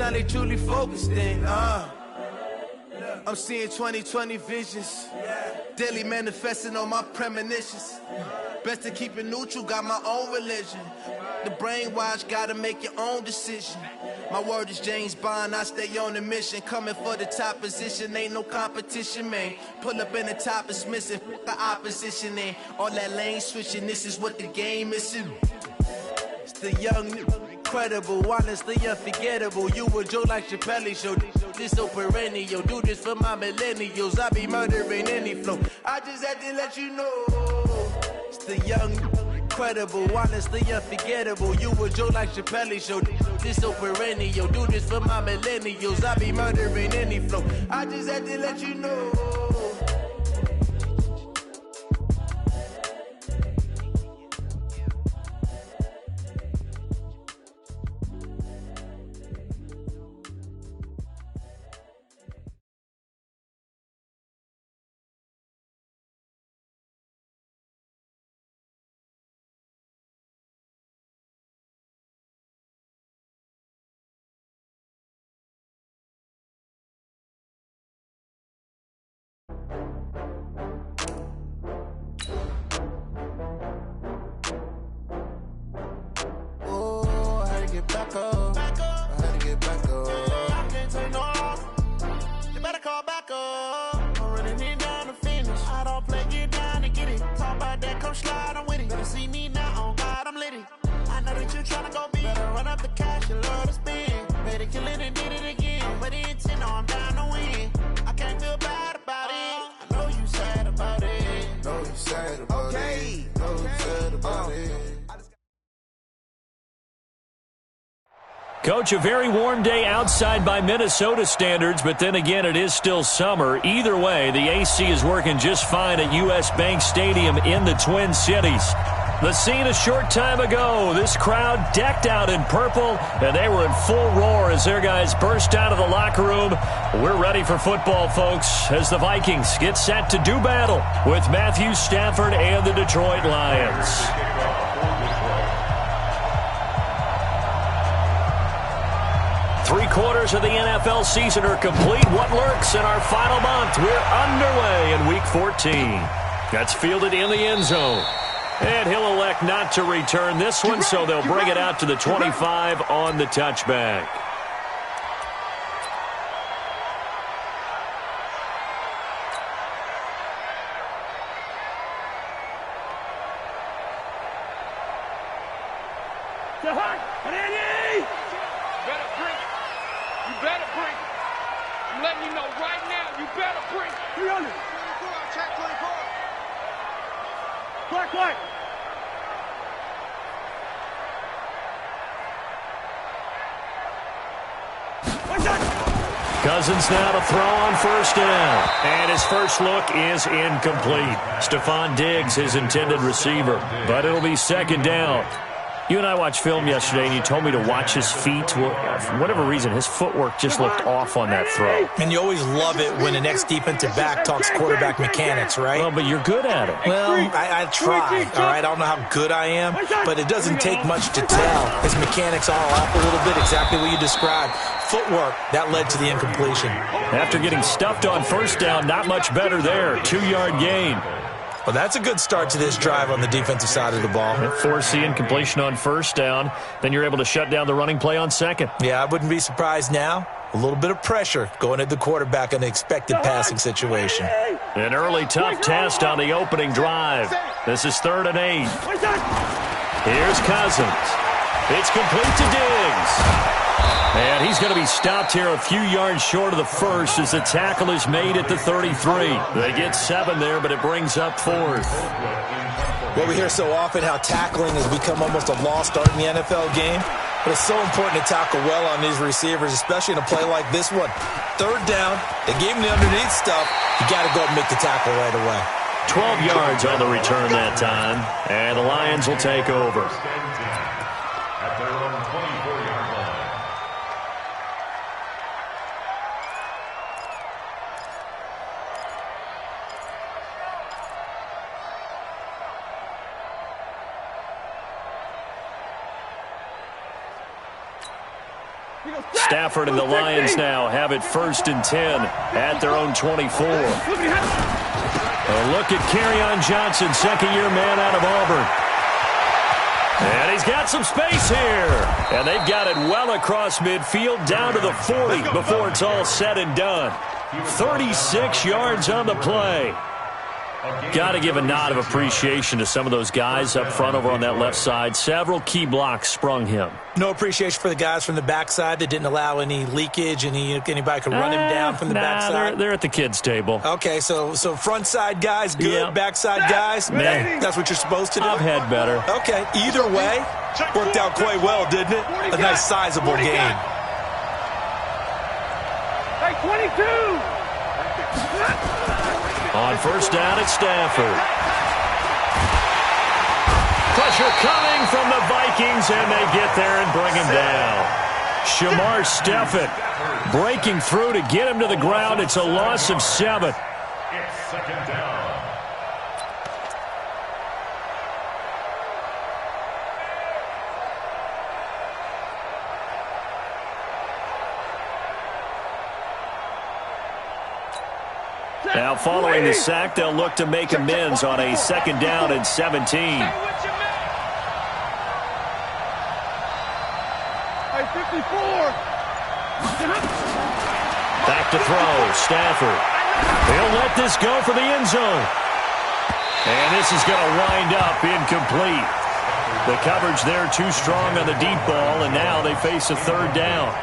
now they truly focused in. I'm seeing 2020 visions, daily manifesting on my premonitions. Best to keep it neutral, got my own religion. The brainwash, gotta make your own decision. My word is James Bond, I stay on the mission. Coming for the top position, ain't no competition, man. Pull up in the top is missing, the opposition in. All that lane switching, this is what the game is. It's the young, incredible, honestly unforgettable. You a Joe like Chappelle show. This so perennial, do this for my millennials. I be murdering any flow. I just had to let you know. It's the young, incredible, honestly unforgettable. You a Joe like Chappelle show. This so perennial, do this for my millennials. I be murdering any flow. I just had to let you know. Back up. I had to get back up. I can't take no loss. You better call back up. I'm running it down to finish. I don't play, get down to get it. Talk about that, come slide, I'm with it. Better see me now, on God, I'm lit it. I know that you tryna go big. Better run up the cash, you love to spend. Better kill it and did it again. But the intent, no, I'm down to win. I can't feel bad about it. I know you sad about it. Know you sad about it. Know you sad about it. Coach, a very warm day outside by Minnesota standards, but then again, it is still summer. Either way, the AC is working just fine at U.S. Bank Stadium in the Twin Cities. The scene a short time ago, this crowd decked out in purple, and they were in full roar as their guys burst out of the locker room. We're ready for football, folks, as the Vikings get set to do battle with Matthew Stafford and the Detroit Lions. 3/4 of the NFL season are complete. What lurks in our final month? We're underway in Week 14. That's fielded in the end zone. And he'll elect not to return this one, so they'll bring it out to the 25 on the touchback. Cousins now to throw on first down. And his first look is incomplete. Stephon Diggs, his intended receiver. But it'll be second down. You and I watched film yesterday, and you told me to watch his feet. Well, for whatever reason, his footwork just looked off on that throw. And you always love it when the next defensive back talks quarterback mechanics, right? Well, but you're good at it. Well, I try, all right? I don't know how good I am, but it doesn't take much to tell. His mechanics are off a little bit, exactly what you described. Footwork, that led to the incompletion. After getting stuffed on first down, not much better there. 2-yard gain. Well, that's a good start to this drive on the defensive side of the ball. Force the incompletion on first down. Then you're able to shut down the running play on second. Yeah, I wouldn't be surprised now. A little bit of pressure going at the quarterback in the expected passing situation. An early tough test on the opening drive. This is 3rd and 8. Here's Cousins. It's complete to Diggs. And he's going to be stopped here a few yards short of the first as the tackle is made at the 33. They get 7 there, but it brings up 4th. Well, we hear so often how tackling has become almost a lost art in the NFL game. But it's so important to tackle well on these receivers, especially in a play like this one. 3rd down, they gave him the underneath stuff. You got to go and make the tackle right away. 12 yards on the return that time, and the Lions will take over. At their own 24-yard line. Stafford and the Lions now have it 1st and 10 at their own 24. A look at Kerryon Johnson, second-year man out of Auburn. And he's got some space here. And they've got it well across midfield down to the 40 before it's all said and done. 36 yards on the play. Got to give a nod of appreciation to some of those guys up front over on that left side. Several key blocks sprung him. No appreciation for the guys from the backside that didn't allow any leakage, and anybody could run him down from the backside. They're at the kids' table. Okay, so front side guys good, Yep. backside guys, man, that's what you're supposed to do? I've had better. Okay, either way, worked out quite well, didn't it? A nice sizable gain. Hey, 22! On 1st down at Stafford. Pressure coming from the Vikings, and they get there and bring him down. Shamar Stephen breaking through to get him to the ground. It's a loss of 7. It's 2nd down. Now following the sack, they'll look to make amends on a 2nd down and 17. Hey, 54! Back to throw, Stafford. He'll let this go for the end zone. And this is going to wind up incomplete. The coverage there too strong on the deep ball, and now they face a 3rd down.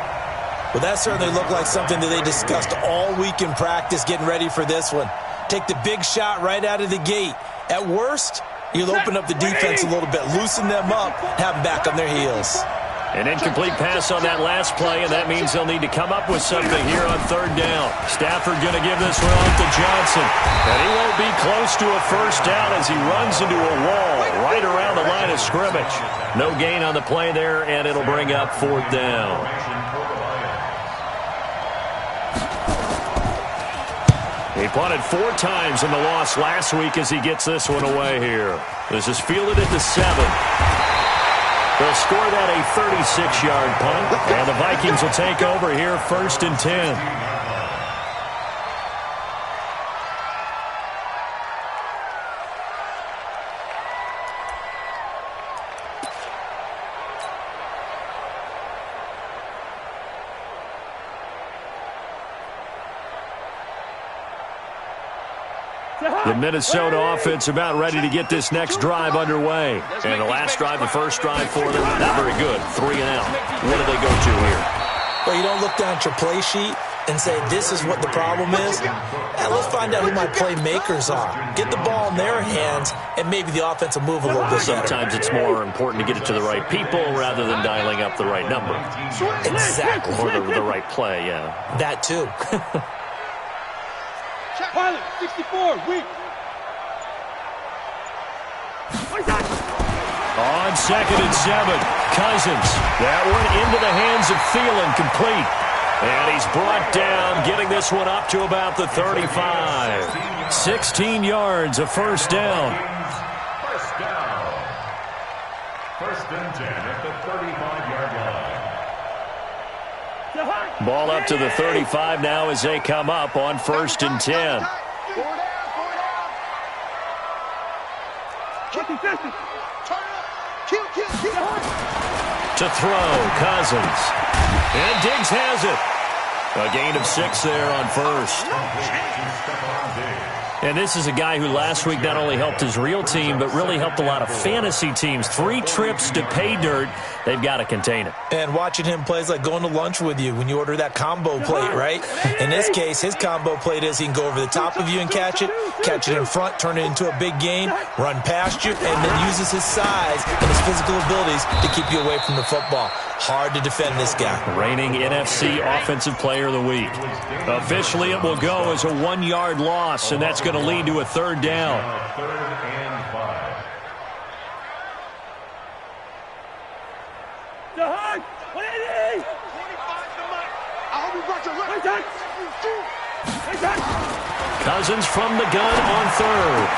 Well, that certainly looked like something that they discussed all week in practice getting ready for this one. Take the big shot right out of the gate. At worst, you'll open up the defense a little bit, loosen them up, have them back on their heels. An incomplete pass on that last play, and that means they'll need to come up with something here on 3rd down. Stafford going to give this one off to Johnson. And he won't be close to a 1st down as he runs into a wall right around the line of scrimmage. No gain on the play there, and it'll bring up 4th down. He punted 4 times in the loss last week as he gets this one away here. This is fielded at the 7. They'll score that a 36-yard punt, and the Vikings will take over here 1st and 10. The Minnesota offense about ready to get this next drive underway. And the last drive, the first drive for them, not very good. 3 and out. What do they go to here? Well, you don't look down at your play sheet and say, this is what the problem is. And let's find out who my playmakers are. Get the ball in their hands, and maybe the offense will move a little bit better. Sometimes it's more important to get it to the right people rather than dialing up the right number. Exactly. Or the right play, yeah. That, too. Pilot, 64, weak. On 2nd and 7, Cousins. That one into the hands of Thielen, complete. And he's brought down, getting this one up to about the 35. 16 yards, a 1st down. 1st down. 1st and 10 at the 35-yard line. Ball up to the 35 now as they come up on 1st and 10. To throw, Cousins. And Diggs has it. A gain of 6 there on 1st. And this is a guy who last week not only helped his real team, but really helped a lot of fantasy teams. 3 trips to pay dirt. They've got to contain it. And watching him play is like going to lunch with you when you order that combo plate, right? In this case, his combo plate is he can go over the top of you and catch it in front, turn it into a big gain, run past you, and then uses his size and his physical abilities to keep you away from the football. Hard to defend this guy. Reigning NFC Offensive Player of the Week. Officially, it will go as a 1-yard loss, and that's going to lead to a 3rd down. 3rd and 5. Cousins from the gun on 3rd.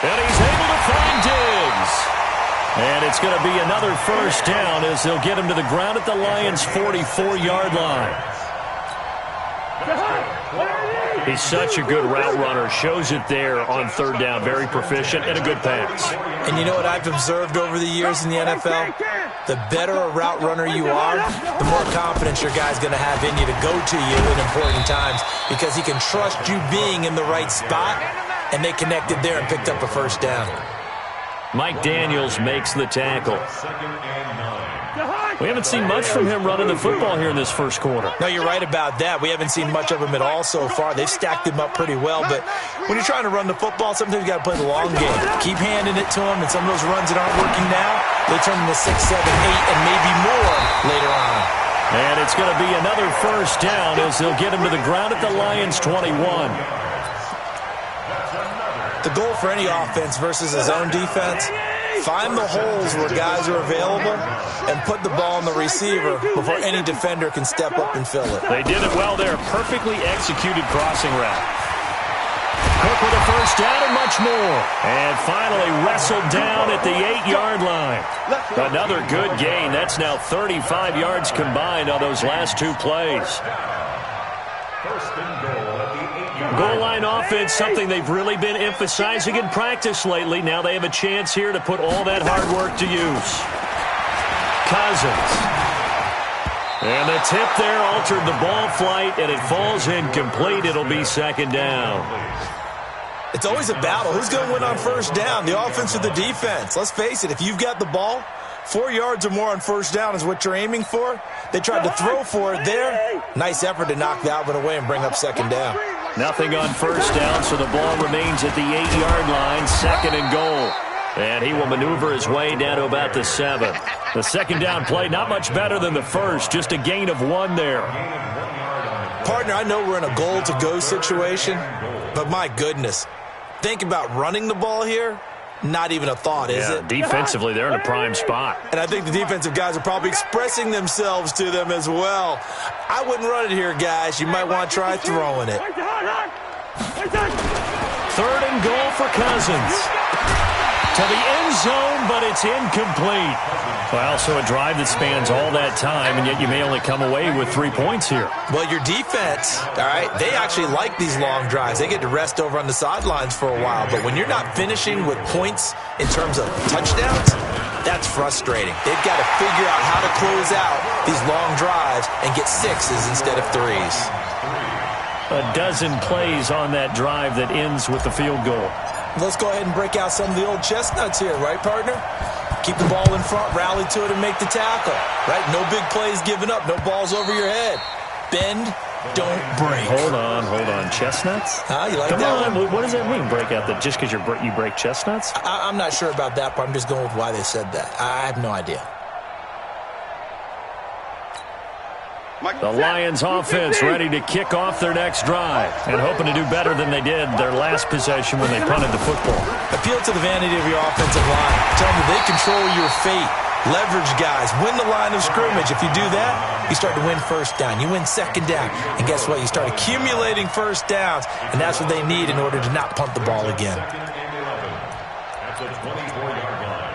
And he's able to find Diggs. And it's going to be another first down as they'll get him to the ground at the Lions' 44-yard line. He's such a good route runner. Shows it there on third down. Very proficient and a good pass. And you know what I've observed over the years in the NFL? The better a route runner you are, the more confidence your guy's going to have in you to go to you in important times because he can trust you being in the right spot, and they connected there and picked up a first down. Mike Daniels makes the tackle. We haven't seen much from him running the football here in this first quarter. No, you're right about that. We haven't seen much of him at all so far. They've stacked him up pretty well, but when you're trying to run the football, sometimes you got to play the long game. Keep handing it to him, and some of those runs that aren't working now, they turn into 6, 7, 8, and maybe more later on. And it's going to be another first down as they'll get him to the ground at the Lions' 21. The goal for any offense versus his own defense, find the holes where guys are available and put the ball on the receiver before any defender can step up and fill it. They did it well there. Perfectly executed crossing route. Cook with a first down and much more. And finally wrestled down at the 8-yard line. Another good gain. That's now 35 yards combined on those last two plays. First and goal at the 8-yard line. Goal line offense, something they've really been emphasizing in practice lately. Now they have a chance here to put all that hard work to use. Cousins. And the tip there altered the ball flight, and it falls incomplete. It'll be second down. It's always a battle. Who's going to win on first down, the offense or the defense? Let's face it, if you've got the ball, 4 yards or more on first down is what you're aiming for. They tried to throw for it there. Nice effort to knock that one away and bring up second down. Nothing on first down, so the ball remains at the 8-yard line, second and goal. And he will maneuver his way down to about the 7. The second down play, not much better than the first, just a gain of 1 there. Partner, I know we're in a goal-to-go situation, but my goodness, think about running the ball here. Not even a thought, is it? Defensively, they're in a prime spot. And I think the defensive guys are probably expressing themselves to them as well. I wouldn't run it here, guys. You might want to try throwing it. Third and goal for Cousins. To the end zone, but it's incomplete. Well, so a drive that spans all that time, and yet you may only come away with 3 points here. Well, your defense, all right, they actually like these long drives. They get to rest over on the sidelines for a while. But when you're not finishing with points in terms of touchdowns, that's frustrating. They've got to figure out how to close out these long drives and get 6s instead of 3s. A dozen plays on that drive that ends with the field goal. Let's go ahead and break out some of the old chestnuts here, right, partner? Keep the ball in front, rally to it, and make the tackle, right? No big plays given up, no balls over your head. Bend, don't break. Hold on. Chestnuts? You like Come that on, one? what does that mean, break out that just because you break chestnuts? I'm not sure about that, but I'm just going with why they said that. I have no idea. The Lions offense ready to kick off their next drive and hoping to do better than they did their last possession when they punted the football. Appeal to the vanity of your offensive line. Tell them that they control your fate. Leverage guys. Win the line of scrimmage. If you do that, you start to win first down. You win second down. And guess what? You start accumulating first downs, and that's what they need in order to not punt the ball again. At the 24-yard line.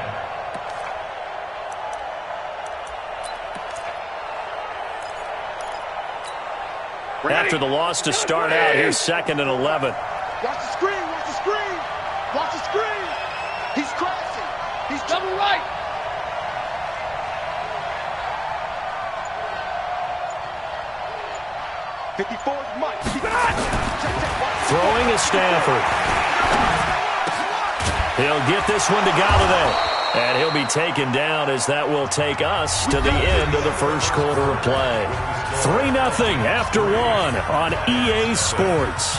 After the loss to start out, here's second and 11. Watch the screen, watch the screen. Watch the screen. He's crossing. He's double right. '54's Mike. Throwing is Stafford. He'll get this one to Galladay. And he'll be taken down as that will take us to the end of the first quarter of play. 3-0 after 1 on EA Sports.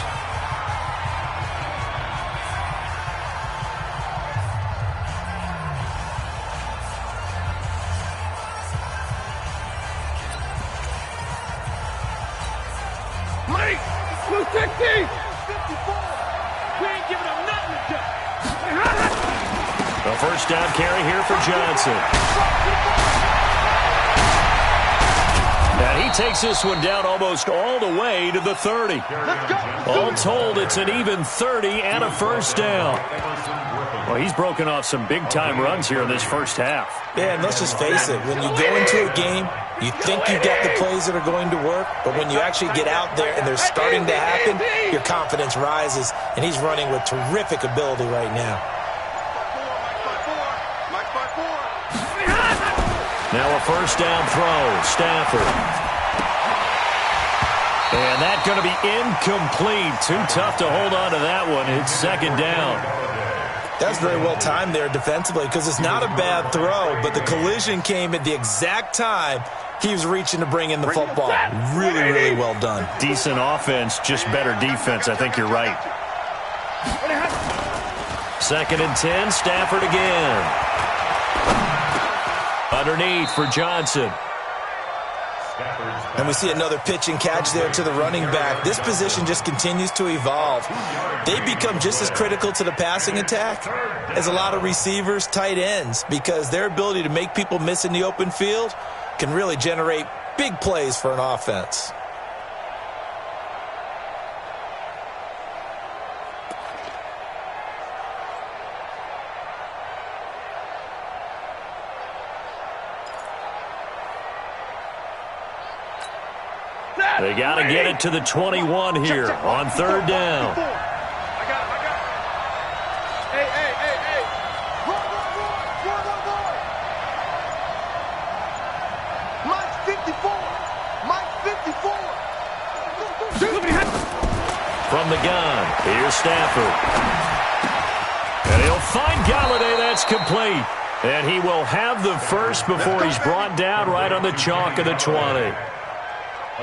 Mike, blue 60. 54. We ain't giving him nothing to do. The first down carry here for Johnson. And he takes this one down almost all the way to the 30. All told, it's an even 30 and a first down. Well, he's broken off some big-time runs here in this first half. Yeah, and let's just face it. When you go into a game, you think you've got the plays that are going to work, but when you actually get out there and they're starting to happen, your confidence rises, and he's running with terrific ability right now. Now a first down throw, Stafford. And that's going to be incomplete. Too tough to hold on to that one. It's second down. That's very well timed there defensively because it's not a bad throw, but the collision came at the exact time he was reaching to bring in the football. Really, really well done. Decent offense, just better defense. I think you're right. Second and 10, Stafford again. Underneath for Johnson. And we see another pitch and catch there to the running back. This position just continues to evolve. They become just as critical to the passing attack as a lot of receivers, tight ends, because their ability to make people miss in the open field can really generate big plays for an offense. They got to get it to the 21 here on third down. I got it. Hey. Run. Mike's 54. From the gun, here's Stafford. And he'll find Galladay. That's complete. And he will have the first before he's brought down right on the chalk of the 20.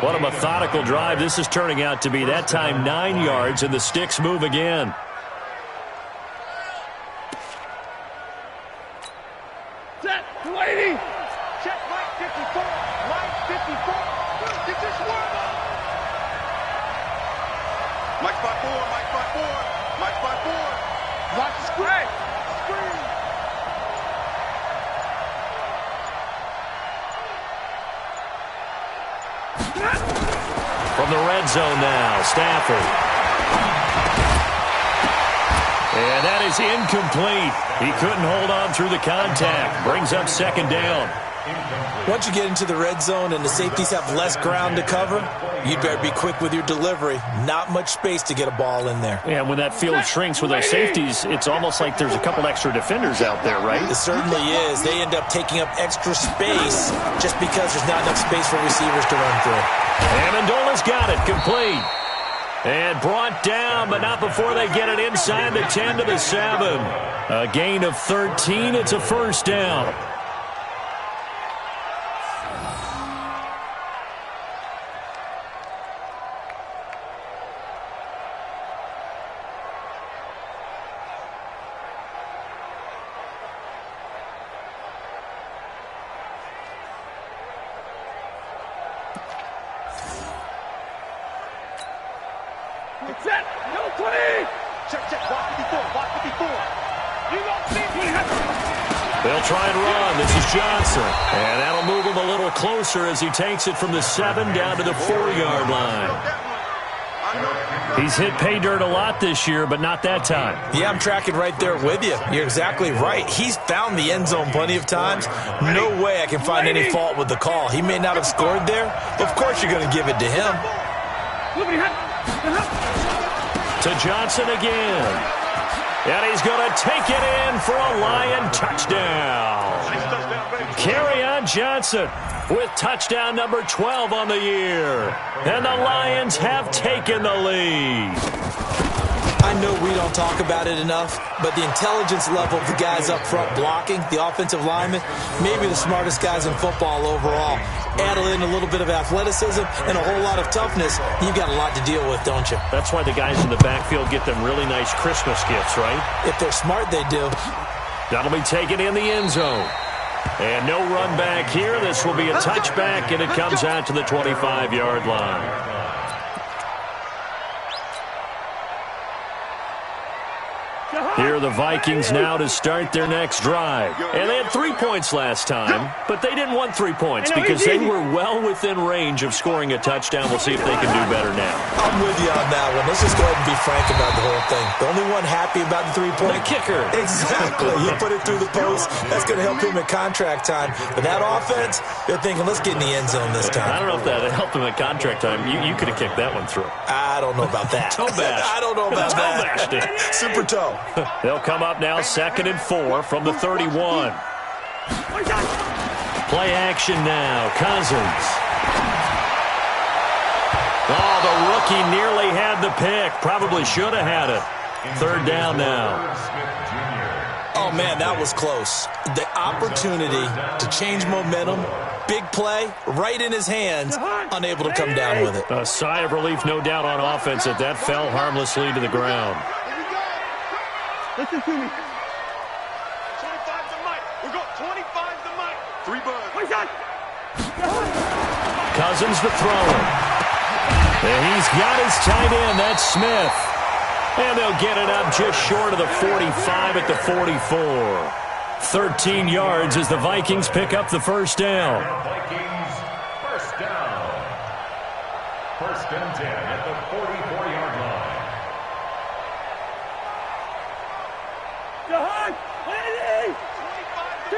What a methodical drive this is turning out to be. That time 9 yards, and the sticks move again. Set, 280. Check Mike 54. Mike 54. Get this one. Mike 54. Watch the screen. From the red zone now, Stafford. And that is incomplete. He couldn't hold on through the contact. Brings up second down. Once you get into the red zone and the safeties have less ground to cover, you'd better be quick with your delivery. Not much space to get a ball in there. Yeah, when that field shrinks with those safeties, it's almost like there's a couple extra defenders out there, right? It certainly is. They end up taking up extra space just because there's not enough space for receivers to run through. Amendola's got it, complete. And brought down, but not before they get it inside the 10 to the 7. A gain of 13, it's a first down. Set, no 20. Check, walk 54. You don't see 20. They'll try and run. This is Johnson. And that'll move him a little closer as he takes it from the 7 down to the 4-yard line. He's hit pay dirt a lot this year, but not that time. Yeah, I'm tracking right there with you. You're exactly right. He's found the end zone plenty of times. No way I can find any fault with the call. He may not have scored there, but of course you're going to give it to him. To Johnson again. And he's going to take it in for a Lion touchdown. Kerryon Johnson with touchdown number 12 on the year. And the Lions have taken the lead. I know we don't talk about it enough, but the intelligence level of the guys up front blocking, the offensive linemen, maybe the smartest guys in football overall. Add in a little bit of athleticism and a whole lot of toughness, you've got a lot to deal with, don't you? That's why the guys in the backfield get them really nice Christmas gifts, right? If they're smart, they do. That'll be taken in the end zone. And no run back here. This will be a touchback, and it comes out to the 25-yard line. Here are the Vikings now to start their next drive. And they had 3 points last time, but they didn't want 3 points because they were well within range of scoring a touchdown. We'll see if they can do better now. I'm with you on that one. Let's just go ahead and be frank about the whole thing. The only one happy about the 3-point. The kicker. Exactly. He put it through the post. That's going to help him at contract time. But that offense, they're thinking, let's get in the end zone this time. I don't know if that helped him at contract time. You could have kicked that one through. I don't know about that. Toe bash. I don't know about that. Toe bashed it. Super toe. They'll come up now 2nd and 4 from the 31. Play action now. Cousins. Oh, the rookie nearly had the pick. Probably should have had it. 3rd down now. Oh, man, that was close. The opportunity to change momentum, big play, right in his hands, unable to come down with it. A sigh of relief, no doubt, on offense that that fell harmlessly to the ground. Listen to me. 25's the mic. We're going 25's the mic. 3 buds. Cousins the thrower. And he's got his tight end. That's Smith. And they'll get it up just short of the 45 at the 44. 13 yards as the Vikings pick up the first down. Vikings first down. 1st and 10 at the 44-yard line. Jahan, ready? 2.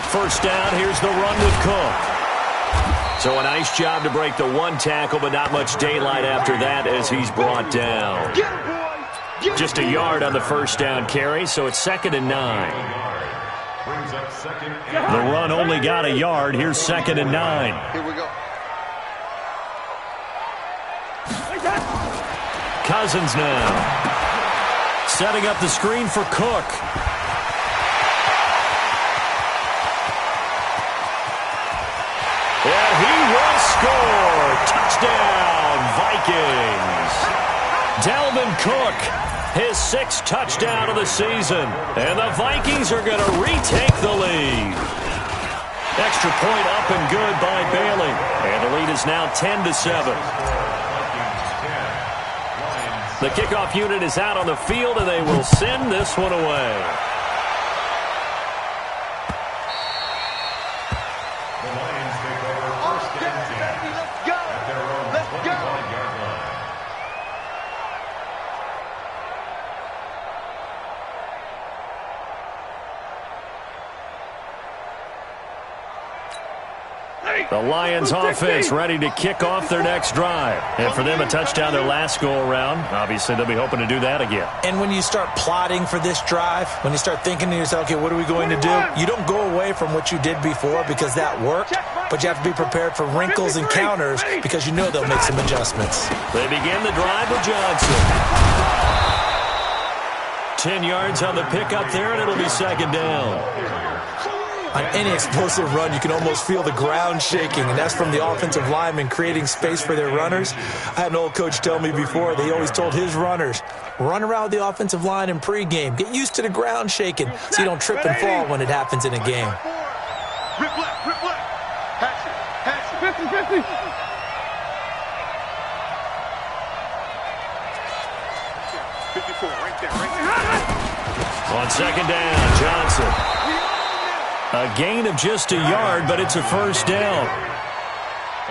First down, here's the run with Cook. So a nice job to break the 1 tackle, but not much daylight after that as he's brought down. Just a yard on the first down carry, so it's 2nd and 9. The run only got a yard. Here's 2nd and 9. Here we go. Cousins now. Setting up the screen for Cook. And he will score. Touchdown, Vikings. Dalvin Cook, his 6th touchdown of the season. And the Vikings are going to retake the lead. Extra point up and good by Bailey. And the lead is now 10-7. The kickoff unit is out on the field, and they will send this one away. The Lions take over 1st and 10 at their own 25-yard line. The Lions offense ready to kick off their next drive. And for them, a touchdown their last go-around. Obviously, they'll be hoping to do that again. And when you start plotting for this drive, when you start thinking to yourself, okay, what are we going to do? You don't go away from what you did before because that worked, but you have to be prepared for wrinkles and counters because you know they'll make some adjustments. They begin the drive with Johnson. 10 yards on the pickup there, and it'll be 2nd down. On any explosive run, you can almost feel the ground shaking, and that's from the offensive linemen creating space for their runners. I had an old coach tell me before, they always told his runners, run around the offensive line in pregame. Get used to the ground shaking so you don't trip and fall when it happens in a game. Rip left. Hatch it. 50. 54, right there. On 2nd down, Johnson. A gain of just a yard, but it's a first down.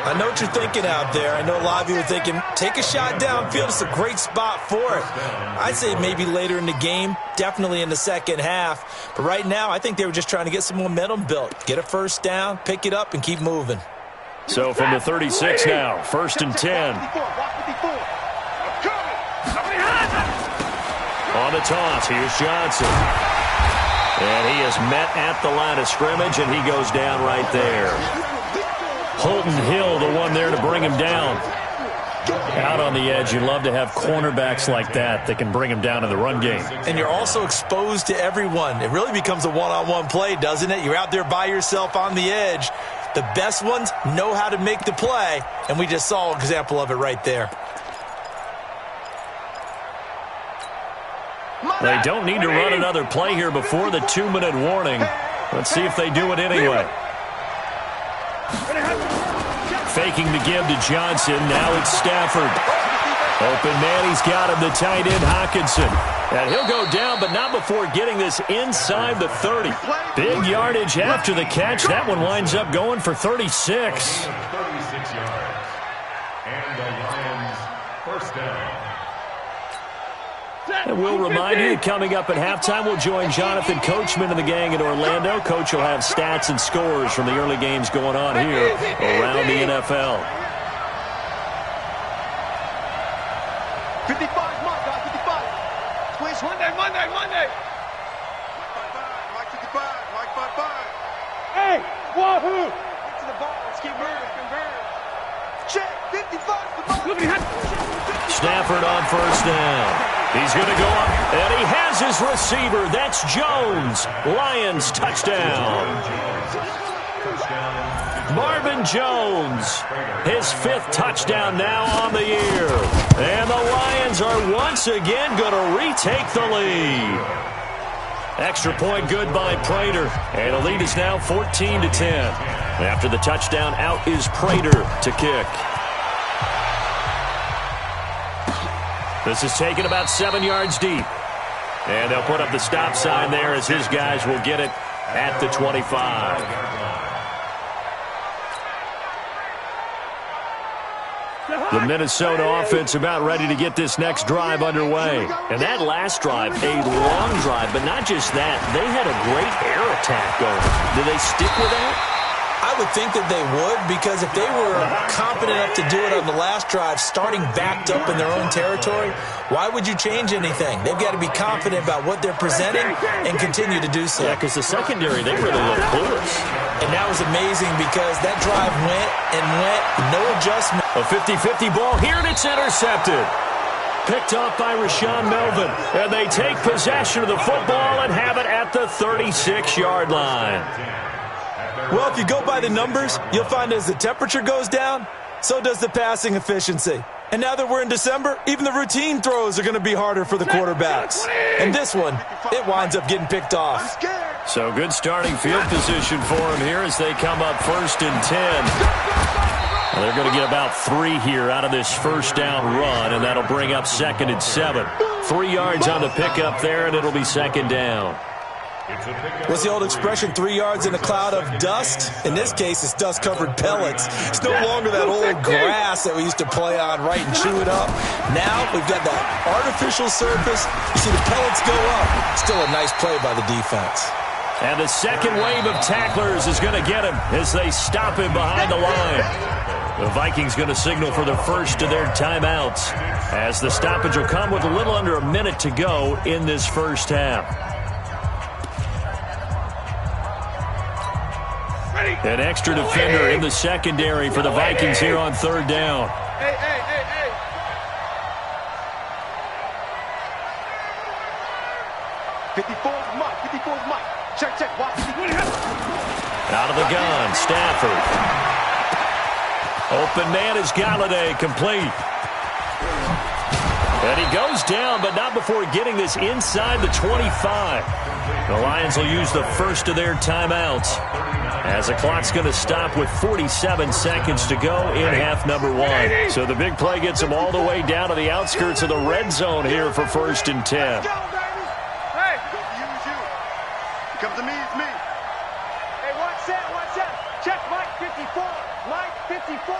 I know what you're thinking out there. I know a lot of you are thinking, take a shot downfield. It's a great spot for it. I'd say maybe later in the game, definitely in the second half. But right now, I think they were just trying to get some momentum built. Get a first down, pick it up, and keep moving. So from the 36 now, 1st and 10. On the toss, here's Johnson. And he is met at the line of scrimmage, and he goes down right there. Holton Hill, the one there to bring him down. Out on the edge, you'd love to have cornerbacks like that can bring him down in the run game. And you're also exposed to everyone. It really becomes a one-on-one play, doesn't it? You're out there by yourself on the edge. The best ones know how to make the play, and we just saw an example of it right there. They don't need to run another play here before the 2-minute warning. Let's see if they do it anyway. Faking the give to Johnson. Now it's Stafford. Open man, he's got him, the tight end, Hawkinson. And he'll go down, but not before getting this inside the 30. Big yardage after the catch. That one winds up going for 36. 36 yards. And the Lions first down. And we'll remind you that coming up at halftime, we'll join Jonathan Coachman and the gang in Orlando. Coach will have stats and scores from the early games going on here around the NFL. 55, Mike, 55. Squeeze. Monday. Mike 55, Mike 55. Hey, wahoo! Get to the ball. Let's keep moving. Check, 55. Look at him. Stafford on first down. He's going to go up, and he has his receiver. That's Jones. Lions touchdown. Marvin Jones, his 5th touchdown now on the year. And the Lions are once again going to retake the lead. Extra point good by Prater. And the lead is now 14-10. After the touchdown, out is Prater to kick. This is taken about 7 yards deep. And they'll put up the stop sign there as his guys will get it at the 25. The Minnesota offense about ready to get this next drive underway. And that last drive, a long drive, but not just that. They had a great air attack going. Do they stick with that? I would think that they would, because if they were competent enough to do it on the last drive, starting backed up in their own territory, why would you change anything? They've got to be confident about what they're presenting and continue to do so. Yeah, because the secondary, they really looked clueless. And that was amazing because that drive went, no adjustment. A 50-50 ball here, and it's intercepted. Picked off by Rashawn Melvin. And they take possession of the football and have it at the 36-yard line. Well, if you go by the numbers, you'll find as the temperature goes down, so does the passing efficiency. And now that we're in December, even the routine throws are going to be harder for the quarterbacks. And this one, it winds up getting picked off. So good starting field position for them here as they come up 1st and 10. Well, they're going to get about 3 here out of this first down run, and that'll bring up 2nd and 7. 3 yards on the pickup there, and it'll be 2nd down. What's the old expression, 3 yards in a cloud of dust? In this case, it's dust-covered pellets. It's no longer that old grass that we used to play on, right, and chew it up. Now we've got that artificial surface. You see the pellets go up. Still a nice play by the defense. And the second wave of tacklers is going to get him as they stop him behind the line. The Vikings going to signal for the first of their timeouts as the stoppage will come with a little under a minute to go in this first half. An extra defender in the secondary for the Vikings here on 3rd down. Hey. 54's Mike. Check. Watch. Out of the gun, Stafford. Open man is Galladay, complete. And he goes down, but not before getting this inside the 25. The Lions will use the first of their timeouts as the clock's going to stop with 47 seconds to go in half number 1. So the big play gets them all the way down to the outskirts of the red zone here for 1st and 10. Hey! Come to me, it's me. Hey, watch that. Check Mike 54. Mike 54.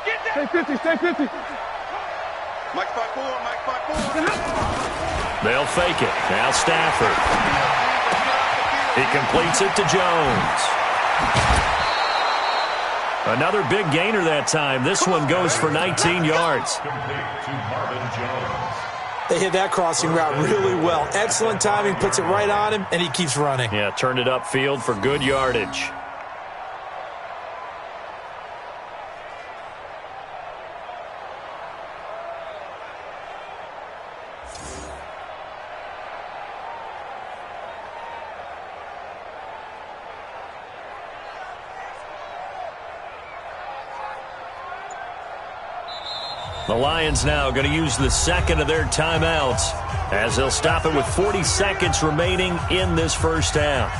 Get that! Stay 50. Mike 54. They'll fake it. Now Stafford. He completes it to Jones. Another big gainer that time. This one goes for 19 yards. They hit that crossing route really well. Excellent timing, puts it right on him, and he keeps running. Yeah, turned it upfield for good yardage. The Lions now going to use the second of their timeouts as they'll stop it with 40 seconds remaining in this first half.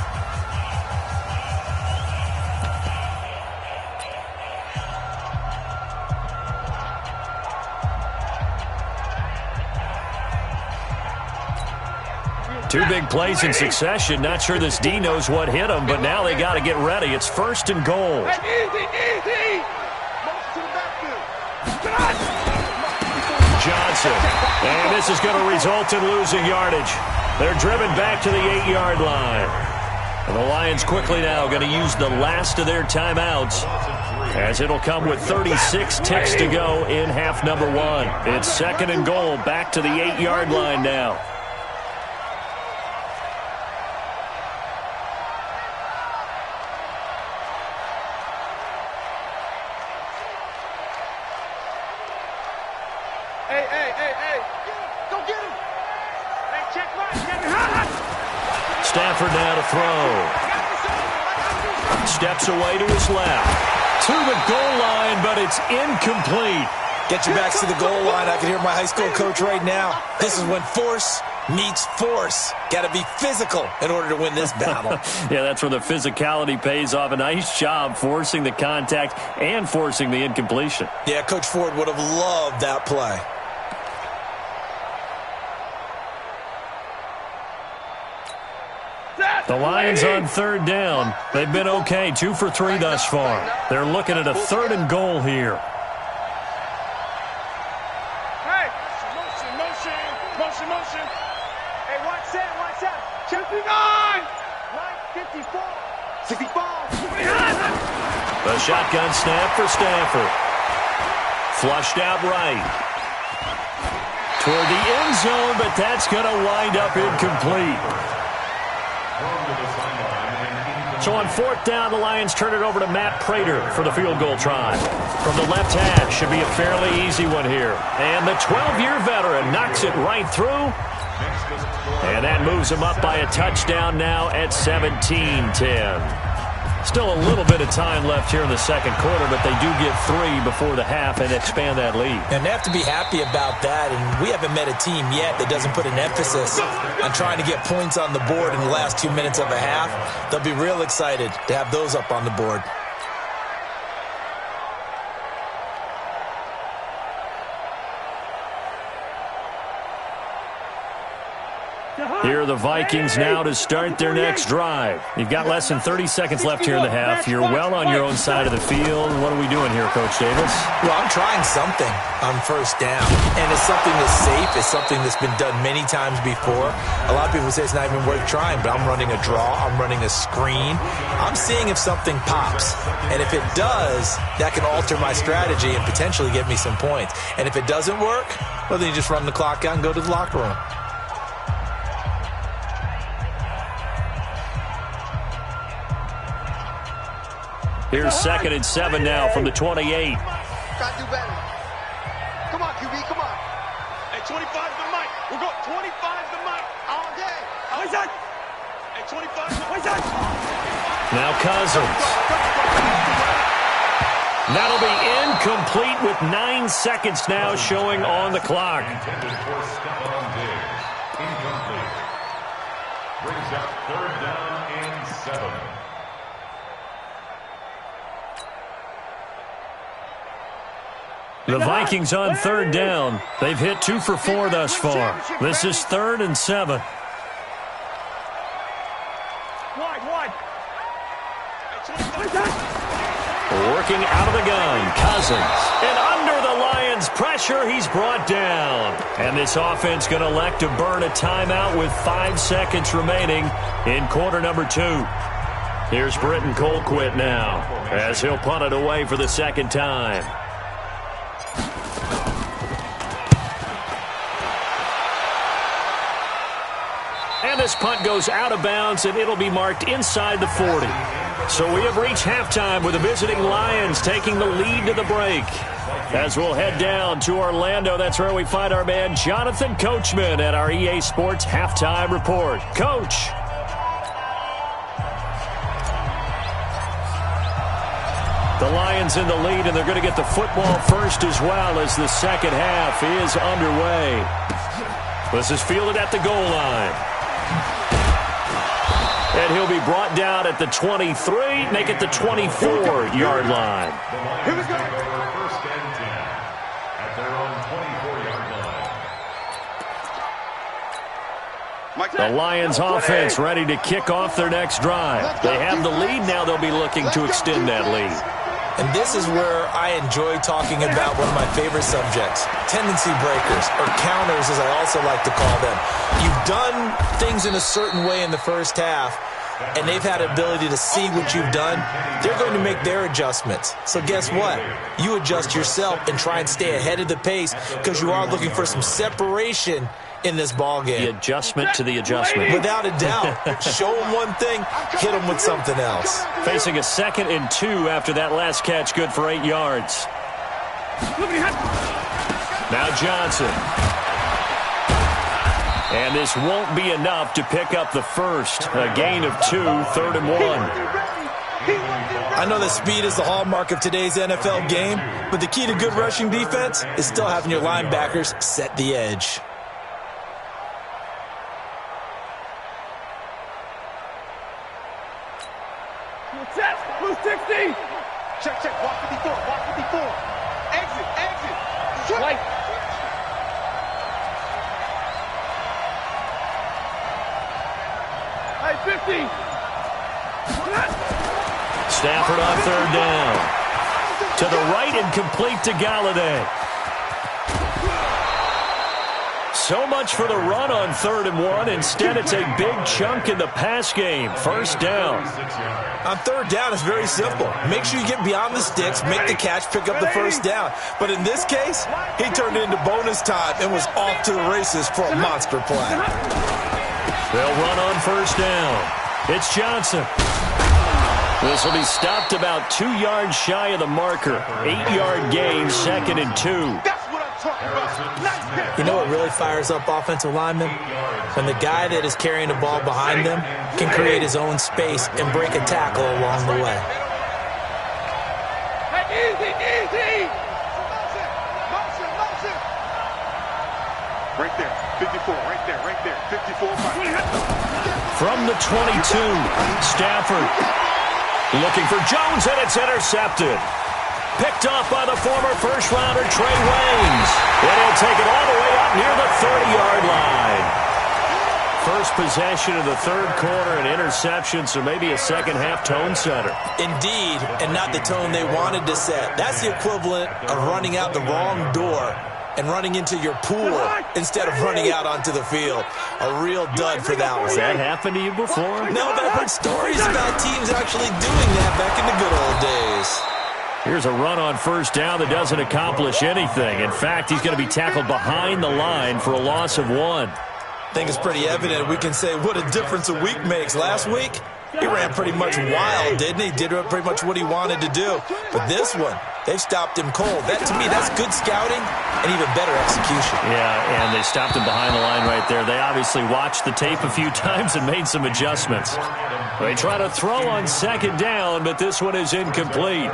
Two big plays in succession. Not sure this D knows what hit him, but now they got to get ready. It's 1st and goal. Johnson. And this is going to result in losing yardage. They're driven back to the 8-yard line. And the Lions quickly now going to use the last of their timeouts, as it'll come with 36 ticks to go in half number 1. It's 2nd and goal, back to the 8-yard line now. Hey. Go get him. Hey, check right. Stafford now to throw. Steps away to his left. To the goal line, but it's incomplete. Get your backs to the goal line. I can hear my high school coach right now. This is when force meets force. Got to be physical in order to win this battle. Yeah, that's where the physicality pays off. A nice job forcing the contact and forcing the incompletion. Yeah, Coach Ford would have loved that play. The Lions on 3rd down. They've been okay, 2 for 3 thus far. They're looking at a 3rd and goal here. Hey, motion. Hey, watch that. Check 59. 54. 64. The shotgun snap for Stafford. Flushed out right. Toward the end zone, but that's going to wind up incomplete. So on 4th down, the Lions turn it over to Matt Prater for the field goal try. From the left hash, should be a fairly easy one here. And the 12-year veteran knocks it right through. And that moves him up by a touchdown now at 17-10. Still a little bit of time left here in the 2nd quarter, but they do get 3 before the half and expand that lead. And they have to be happy about that, and we haven't met a team yet that doesn't put an emphasis on trying to get points on the board in the last 2 minutes of a half. They'll be real excited to have those up on the board. Here are the Vikings now to start their next drive. You've got less than 30 seconds left here in the half. You're well on your own side of the field. What are we doing here, Coach Davis? Well, I'm trying something on 1st down. And it's something that's safe. It's something that's been done many times before. A lot of people say it's not even worth trying, but I'm running a draw. I'm running a screen. I'm seeing if something pops. And if it does, that can alter my strategy and potentially get me some points. And if it doesn't work, well, then you just run the clock out and go to the locker room. Here's 2nd and 7 now from the 28. Gotta do better. Come on, QB, come on. Hey, 25 the mic. We'll go 25 the mic all day. What's that? Hey, 25 what's that? Now Cousins. That'll be incomplete with 9 seconds now showing on the clock. Intended for Stephon Diggs. Incomplete. Brings up 3rd down and 7. The Vikings on 3rd down. They've hit 2 for 4 thus far. This is 3rd and 7. Wide. Working out of the gun, Cousins. And under the Lions' pressure, he's brought down. And this offense going to elect to burn a timeout with 5 seconds remaining in quarter number 2. Here's Britton Colquitt now, as he'll punt it away for the 2nd time. And this punt goes out of bounds, and it'll be marked inside the 40. So we have reached halftime with the visiting Lions taking the lead to the break. As we'll head down to Orlando, that's where we find our man Jonathan Coachman at our EA Sports Halftime Report. Coach. The Lions in the lead, and they're going to get the football first as well as the 2nd half is underway. This is fielded at the goal line. And he'll be brought down at the 23, make it the 24-yard line. Here we go. 1st and 10 at their own 24-yard line. Mike The Lions offense ready to kick off their next drive. They have the lead. Now they'll be looking to extend that lead. And this is where I enjoy talking about one of my favorite subjects, tendency breakers, or counters as I also like to call them. You've done things in a certain way in the first half, and they've had the ability to see what you've done. They're going to make their adjustments. So guess what? You adjust yourself and try and stay ahead of the pace because you are looking for some separation in this ball game. The adjustment to the adjustment. Without a doubt. Show them one thing, hit them with something else. Facing a 2nd and 2 after that last catch, good for 8 yards. Now Johnson. And this won't be enough to pick up the first. A gain of 2, 3rd and 1. I know that speed is the hallmark of today's NFL game, but the key to good rushing defense is still having your linebackers set the edge. Blue 60. Check. Walk 54. Exit. White. Hey, 50. Stafford on 3rd down. To the right and complete to Galladay. So much for the run on 3rd and 1. Instead, it's a big chunk in the pass game. 1st down. On 3rd down, it's very simple. Make sure you get beyond the sticks, make the catch, pick up the 1st down. But in this case, he turned it into bonus time and was off to the races for a monster play. They'll run on 1st down. It's Johnson. This will be stopped about 2 yards shy of the marker. 8-yard gain, 2nd and 2. You know what really fires up offensive linemen? When the guy that is carrying the ball behind them can create his own space and break a tackle along the way. Easy. Motion. Right there. 54. Right there. 54. From the 22, Stafford looking for Jones, and it's intercepted. Picked off by the former first-rounder Trey Waynes. And he'll take it all the way up near the 30-yard line. First possession of the 3rd quarter, an interception, so maybe a second-half tone setter. Indeed, and not the tone they wanted to set. That's the equivalent of running out the wrong door and running into your pool instead of running out onto the field. A real dud for that one. Has that happened to you before? No, but I've heard stories about teams actually doing that back in the good old days. Here's a run on 1st down that doesn't accomplish anything. In fact, he's going to be tackled behind the line for a loss of 1. I think it's pretty evident. We can say what a difference a week makes. Last week, he ran pretty much wild, didn't he? Did pretty much what he wanted to do. But this one, they've stopped him cold. That, to me, that's good scouting and even better execution. Yeah, and they stopped him behind the line right there. They obviously watched the tape a few times and made some adjustments. They try to throw on 2nd down, but this one is incomplete.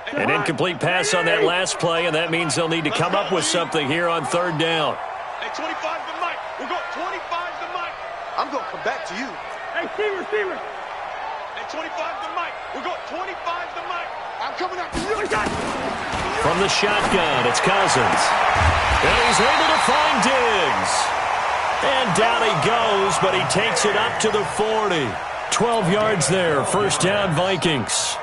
An incomplete pass on that last play, and that means they'll need to come up with something here on 3rd down. Hey, 25 to Mike. We'll go 25 to Mike. I'm going to come back to you. Hey, receiver. Hey, 25 to Mike. We'll go 25 to Mike. I'm coming up to you. From the shotgun, it's Cousins. And he's able to find Diggs. And down he goes, but he takes it up to the 40. 12 yards there. 1st down, Vikings.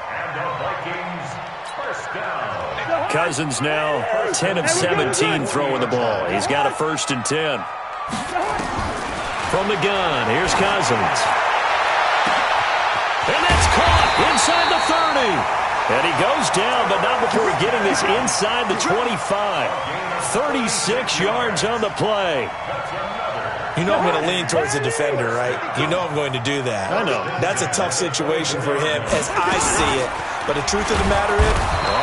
Cousins now 10 of 17 throwing the ball. He's got a 1st and 10. From the gun, here's Cousins. And that's caught inside the 30. And he goes down, but not before getting this inside the 25. 36 yards on the play. You know I'm going to lean towards the defender, right? You know I'm going to do that. I know. That's a tough situation for him as I see it. But the truth of the matter is,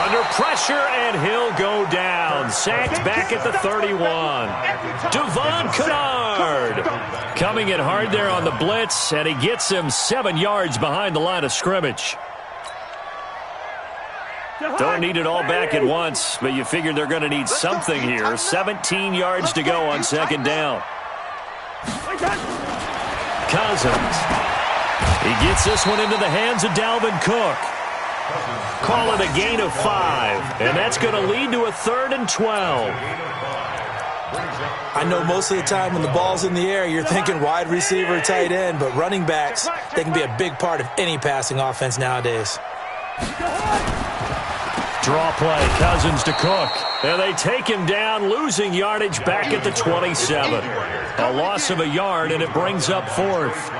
under pressure, and he'll go down. Sacked back at the 31. Devon Kennard coming in hard there on the blitz, and he gets him 7 yards behind the line of scrimmage. Don't need it all back at once, but you figure they're going to need something here. 17 yards to go on 2nd down. Cousins. He gets this one into the hands of Dalvin Cook. Call it a gain of 5, and that's going to lead to a 3rd and 12. I know most of the time when the ball's in the air, you're thinking wide receiver, tight end, but running backs, they can be a big part of any passing offense nowadays. Draw play, Cousins to Cook. And they take him down, losing yardage back at the 27. A loss of a yard, and it brings up 4th.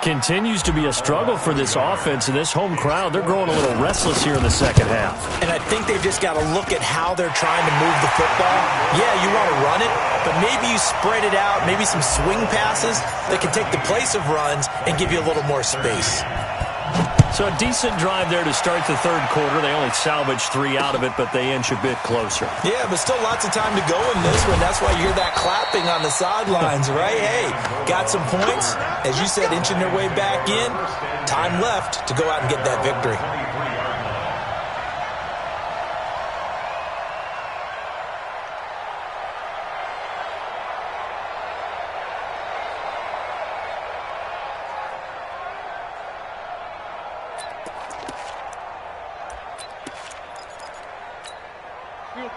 Continues to be a struggle for this offense and this home crowd. They're growing a little restless here in the second half. And I think they've just got to look at how they're trying to move the football. Yeah, you want to run it, but maybe you spread it out, maybe some swing passes that can take the place of runs and give you a little more space. So a decent drive there to start the 3rd quarter. They only salvaged 3 out of it, but they inch a bit closer. Yeah, but still lots of time to go in this one. That's why you hear that clapping on the sidelines, right? Hey, got some points. As you said, inching their way back in. Time left to go out and get that victory.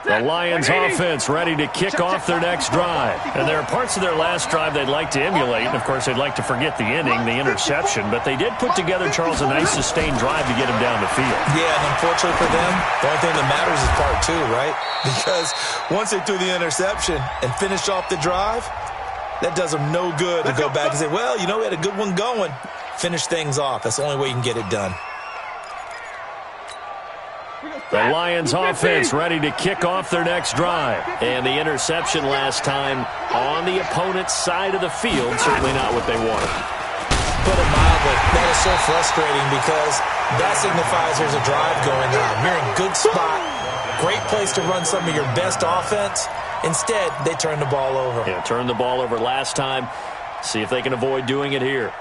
The Lions offense ready to kick off their next drive. And there are parts of their last drive they'd like to emulate. And, of course, they'd like to forget the ending, the interception. But they did put together, Charles, a nice sustained drive to get him down the field. Yeah, and unfortunately for them, the only thing that matters is part 2, right? Because once they threw the interception and finished off the drive, that does them no good to go back and say, well, you know, we had a good one going. Finish things off. That's the only way you can get it done. The Lions offense ready to kick off their next drive. And the interception last time on the opponent's side of the field, certainly not what they wanted. Put it mildly, that is so frustrating because that signifies there's a drive going on. You're in a good spot, great place to run some of your best offense. Instead, they turn the ball over. Yeah, turned the ball over last time. See if they can avoid doing it here.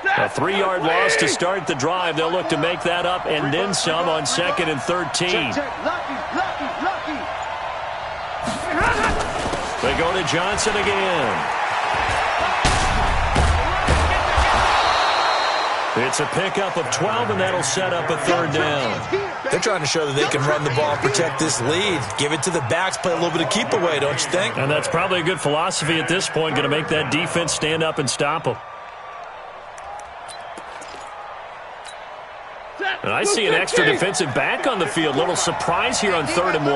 A 3-yard loss to start the drive. They'll look to make that up and then some on 2nd and 13. They go to Johnson again. It's a pickup of 12, and that'll set up a 3rd down. They're trying to show that they can run the ball, protect this lead. Give it to the backs, play a little bit of keep away, don't you think? And that's probably a good philosophy at this point, going to make that defense stand up and stop them. And I see an extra defensive back on the field. Little surprise here on 3rd and 1.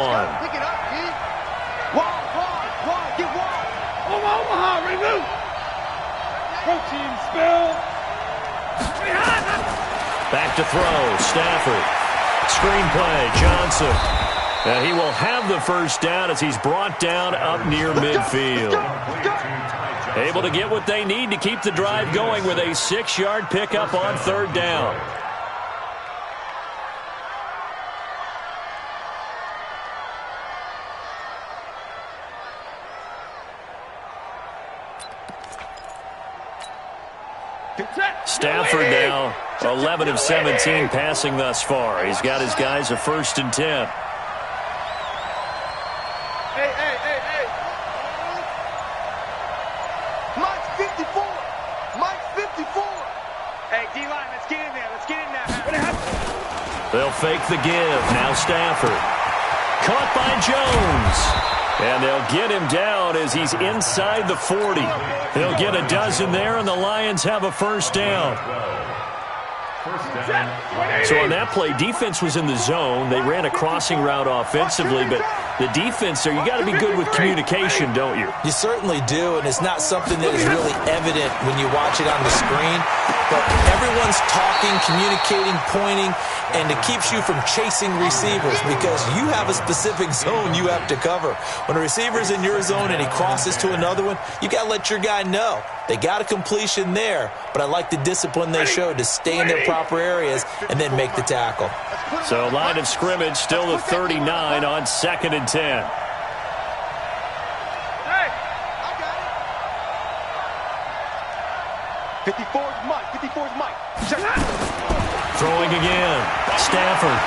Omaha, remove. Protein spill. Back to throw. Stafford. Screenplay. Johnson. And he will have the 1st down as he's brought down up near midfield. Able to get what they need to keep the drive going with a 6-yard pickup on 3rd down. Stafford now 11 of 17 passing thus far. He's got his guys a 1st and 10. Hey. Mike's 54. Mike's 54. Hey, D-line, let's get in there. Let's get in there. They'll fake the give. Now Stafford. Caught by Jones. And they'll get him down as he's inside the 40. They'll get a dozen there, and the Lions have a 1st down. So on that play, defense was in the zone. They ran a crossing route offensively, but the defense there, you got to be good with communication, don't you? You certainly do, and it's not something that is really evident when you watch it on the screen. But everyone's talking, communicating, pointing, and it keeps you from chasing receivers because you have a specific zone you have to cover. When a receiver's in your zone and he crosses to another one, you got to let your guy know. They got a completion there, but I like the discipline they showed to stay in their proper areas and then make the tackle. So line of scrimmage still the 39 on 2nd and 10. 54's Mike. 54's Mike. Check. Throwing again. Stafford.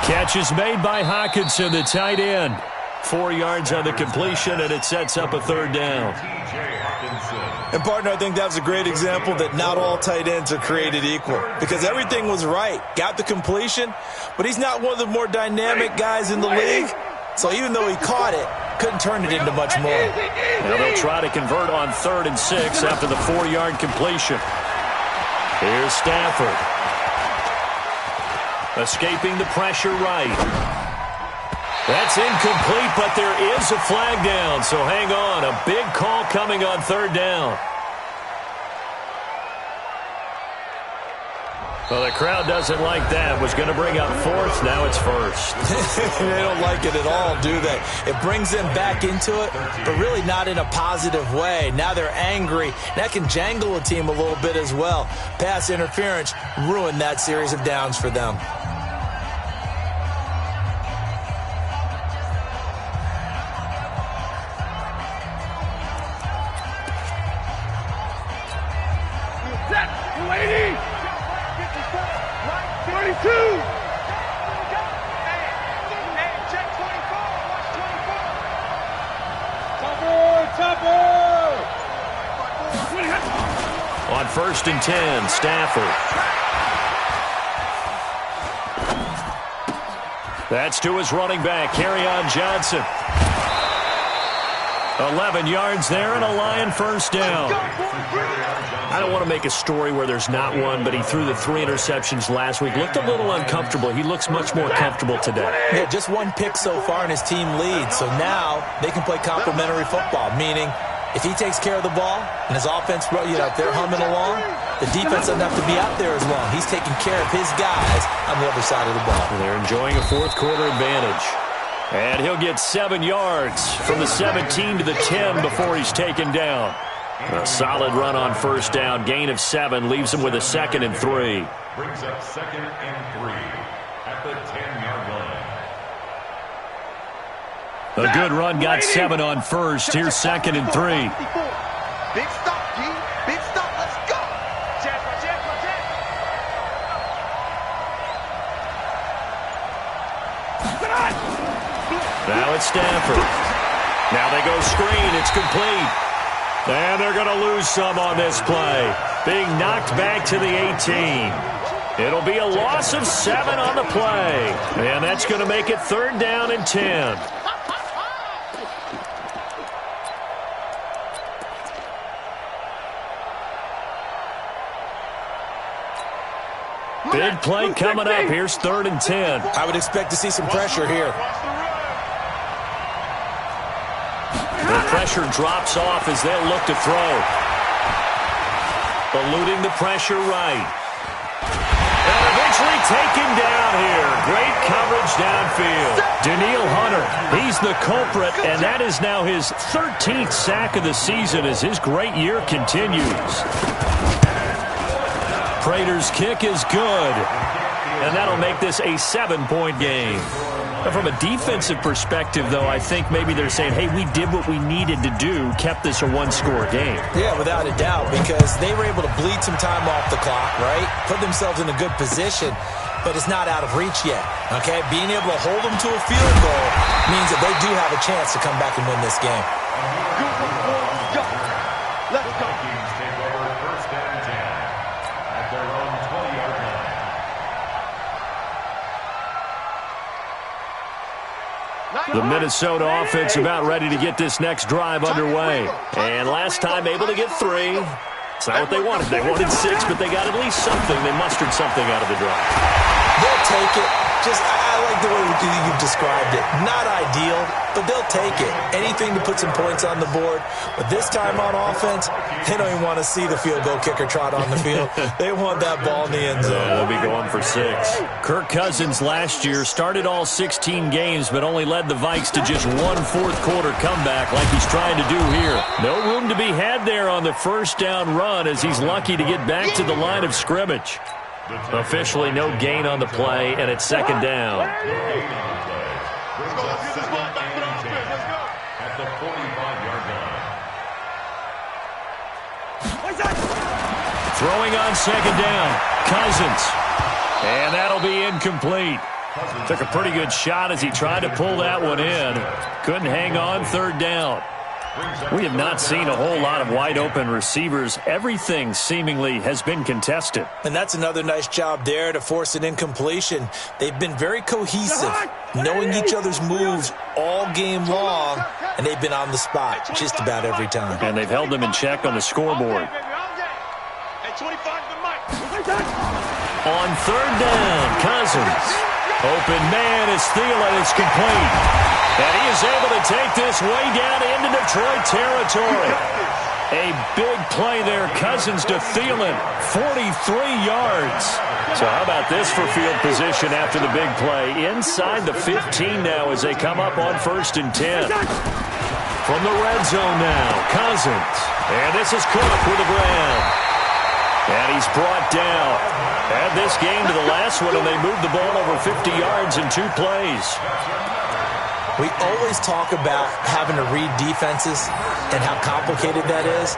Catch is made by Hawkinson, the tight end. 4 yards on the completion, and it sets up a third down. And, partner, I think that was a great example that not all tight ends are created equal because everything was right. Got the completion, but he's not one of the more dynamic guys in the league. So even though he caught it, couldn't turn it into much more. Now they'll try to convert on 3rd and 6 after the 4-yard completion. Here's Stafford. Escaping the pressure right. That's incomplete, but there is a flag down, so hang on. A big call coming on 3rd down. Well, the crowd doesn't like that. Was going to bring up 4th. Now it's 1st. They don't like it at all, do they? It brings them back into it, but really not in a positive way. Now they're angry. That can jangle a team a little bit as well. Pass interference ruined that series of downs for them. On 1st and 10, Stafford. That's to his running back, Kerryon Johnson. 11 yards there and a Lion first down. I don't want to make a story where there's not one, but he threw the 3 interceptions last week. Looked a little uncomfortable. He looks much more comfortable today. Yeah, just 1 pick so far and his team leads. So now they can play complementary football, meaning if he takes care of the ball and his offense, if they're humming along, the defense doesn't have to be out there as long. He's taking care of his guys on the other side of the ball. And they're enjoying a 4th quarter advantage. And he'll get 7 yards from the 17 to the 10 before he's taken down. A solid run on 1st down. Gain of 7 leaves him with a 2nd and 3. Brings up 2nd and 3 at the 10-yard line. A good run, got 7 on 1st. Here's 2nd and 3. Big stop, G. Big stop. Let's go. Chance. Now it's Stafford. Now they go screen. It's complete. And they're going to lose some on this play. Being knocked back to the 18. It'll be a loss of 7 on the play. And that's going to make it 3rd down and 10. Big play coming up. Here's 3rd and 10. I would expect to see some pressure here. The pressure drops off as they'll look to throw. Eluding the pressure right. And eventually taken down here. Great coverage downfield. Daniil Hunter, he's the culprit, and that is now his 13th sack of the season as his great year continues. Prater's kick is good, and that'll make this a 7-point game. From a defensive perspective, though, I think maybe they're saying, hey, we did what we needed to do, kept this a 1-score game. Yeah, without a doubt, because they were able to bleed some time off the clock, right? Put themselves in a good position, but it's not out of reach yet, okay? Being able to hold them to a field goal means that they do have a chance to come back and win this game. Let's go. Vikings take over 1st and 10 at their own 20-yard line. The Minnesota offense about ready to get this next drive underway. And last time able to get 3. It's not what they wanted. They wanted 6, but they got at least something. They mustered something out of the drive. They'll take it. I like the way you've described it. Not ideal, but they'll take it. Anything to put some points on the board. But this time on offense, they don't even want to see the field goal kicker trot on the field. They want that ball in the end zone. They'll be going for 6. Kirk Cousins last year started all 16 games, but only led the Vikes to just 1 4th-quarter comeback like he's trying to do here. No room to be had there on the 1st down run as he's lucky to get back to the line of scrimmage. Officially no gain on the play, and it's 2nd down. At the 45-yard line. Throwing on second down. Cousins. And that'll be incomplete. Took a pretty good shot as he tried to pull that one in. Couldn't hang on third down. We have not seen a whole lot of wide-open receivers. Everything seemingly has been contested. And that's another nice job there to force an incompletion. They've been very cohesive, knowing each other's moves all game long, and they've been on the spot just about every time. And they've held them in check on the scoreboard. On third down, Cousins. Open man is Thielen. It's complete. And he is able to take this way down into Detroit territory. A big play there. Cousins to Thielen. 43 yards. So how about this for field position after the big play? Inside the 15 now as they come up on 1st and 10. From the red zone now, Cousins. And this is Cook with the grab. And he's brought down. Add this game to the last one, and they moved the ball over 50 yards in 2 plays. We always talk about having to read defenses and how complicated that is.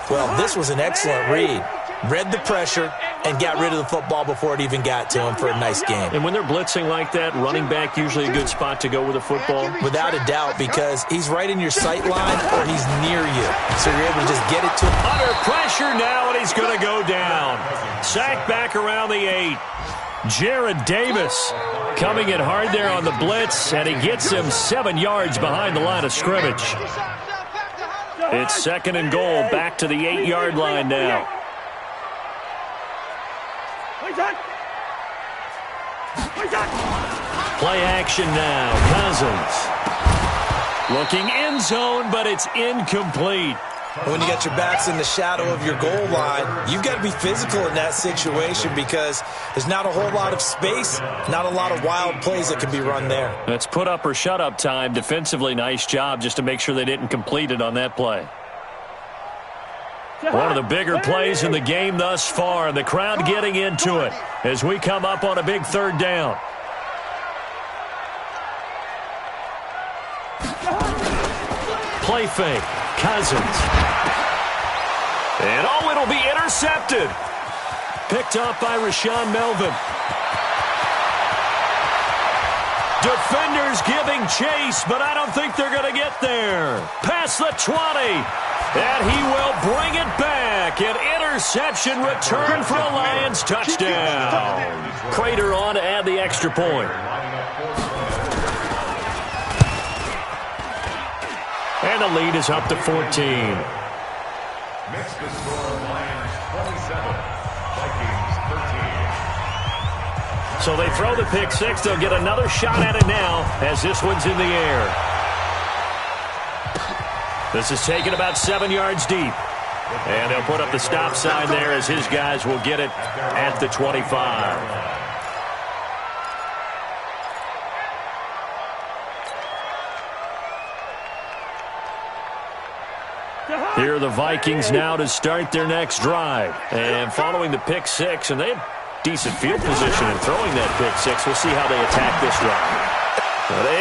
Well, this was an excellent read. Read the pressure and got rid of the football before it even got to him for a nice game. And when they're blitzing like that, running back usually a good spot to go with the football? Without a doubt, because he's right in your sight line or he's near you. So you're able to just get it to him. Under pressure now, and he's going to go down. Sacked back around the 8. Jared Davis coming in hard there on the blitz, and he gets him 7 yards behind the line of scrimmage. It's 2nd and goal, back to the 8-yard line now. Play action now. Cousins looking end zone, but it's incomplete. When you got your backs in the shadow of your goal line, you've got to be physical in that situation because there's not a whole lot of space, not a lot of wild plays that can be run there. That's put up or shut up time. Defensively, nice job just to make sure they didn't complete it on that play. One of the bigger plays in the game thus far, and the crowd getting into it as we come up on a big 3rd down. Play fake. Cousins. And it'll be intercepted. Picked off by Rashaan Melvin. Defenders giving chase, but I don't think they're going to get there. Past the 20. And he will bring it back. An interception return for a Lions touchdown. Prater on to add the extra point. And the lead is up to 14. Next to score, Lions 27, Vikings 13. So they throw the pick 6. They'll get another shot at it now as this one's in the air. This is taken about 7 yards deep. And they'll put up the stop sign there as his guys will get it at the 25. Here are the Vikings now to start their next drive. And following the pick 6, and they have decent field position in throwing that pick 6. We'll see how they attack this drive.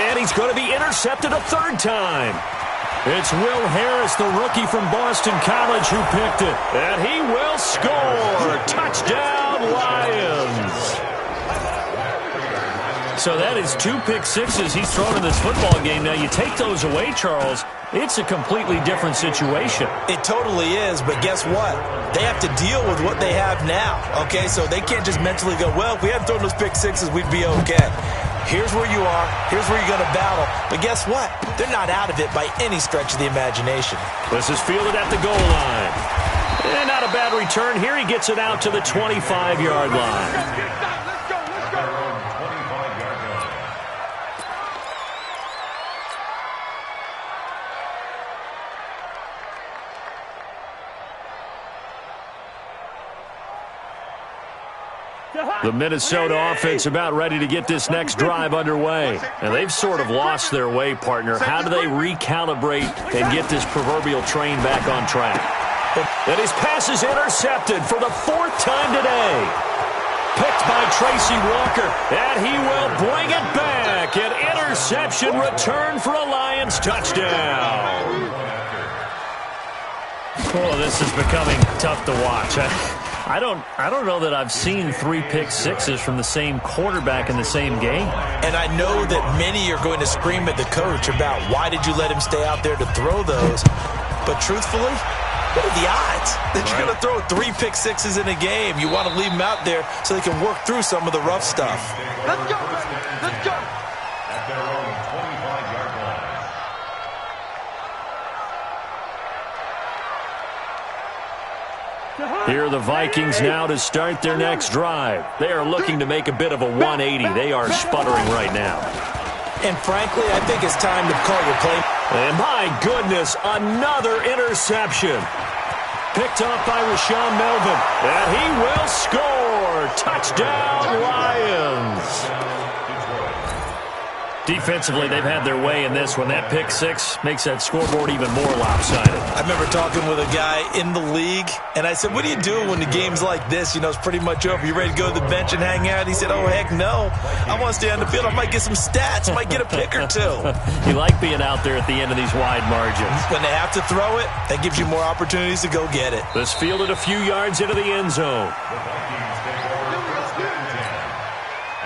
And he's going to be intercepted a 3rd time. It's Will Harris, the rookie from Boston College, who picked it. And he will score. Touchdown, Lions. So that is 2 pick 6s he's thrown in this football game. Now, you take those away, Charles, it's a completely different situation. It totally is, but guess what? They have to deal with what they have now, okay? So they can't just mentally go, well, if we hadn't thrown those pick 6s, we'd be okay. Here's where you are. Here's where you're going to battle. But guess what? They're not out of it by any stretch of the imagination. This is fielded at the goal line. And not a bad return. Here he gets it out to the 25-yard line. The Minnesota offense about ready to get this next drive underway. And they've sort of lost their way, partner. How do they recalibrate and get this proverbial train back on track? And his pass is intercepted for the 4th time today. Picked by Tracy Walker. And he will bring it back. An interception return for a Lions touchdown. Oh, this is becoming tough to watch. I don't know that I've seen 3 pick sixes from the same quarterback in the same game. And I know that many are going to scream at the coach about why did you let him stay out there to throw those. But truthfully, what are the odds that you're going to throw 3 pick sixes in a game? You want to leave them out there so they can work through some of the rough stuff. Let's go, baby. Let's go. At their own 25-yard line. Here are the Vikings now to start their next drive. They are looking to make a bit of a 180. They are sputtering right now. And frankly, I think it's time to call your play. And my goodness, another interception. Picked up by Rashawn Melvin. And he will score. Touchdown, Lions. Defensively, they've had their way in this one. That pick six makes that scoreboard even more lopsided. I remember talking with a guy in the league, and I said, what do you do when the game's like this? You know, it's pretty much over. You ready to go to the bench and hang out? He said, oh, heck no. I want to stay on the field. I might get some stats. I might get a pick or two. You like being out there at the end of these wide margins. When they have to throw it, that gives you more opportunities to go get it. This fielded a few yards into the end zone. The Vikings take over first and 10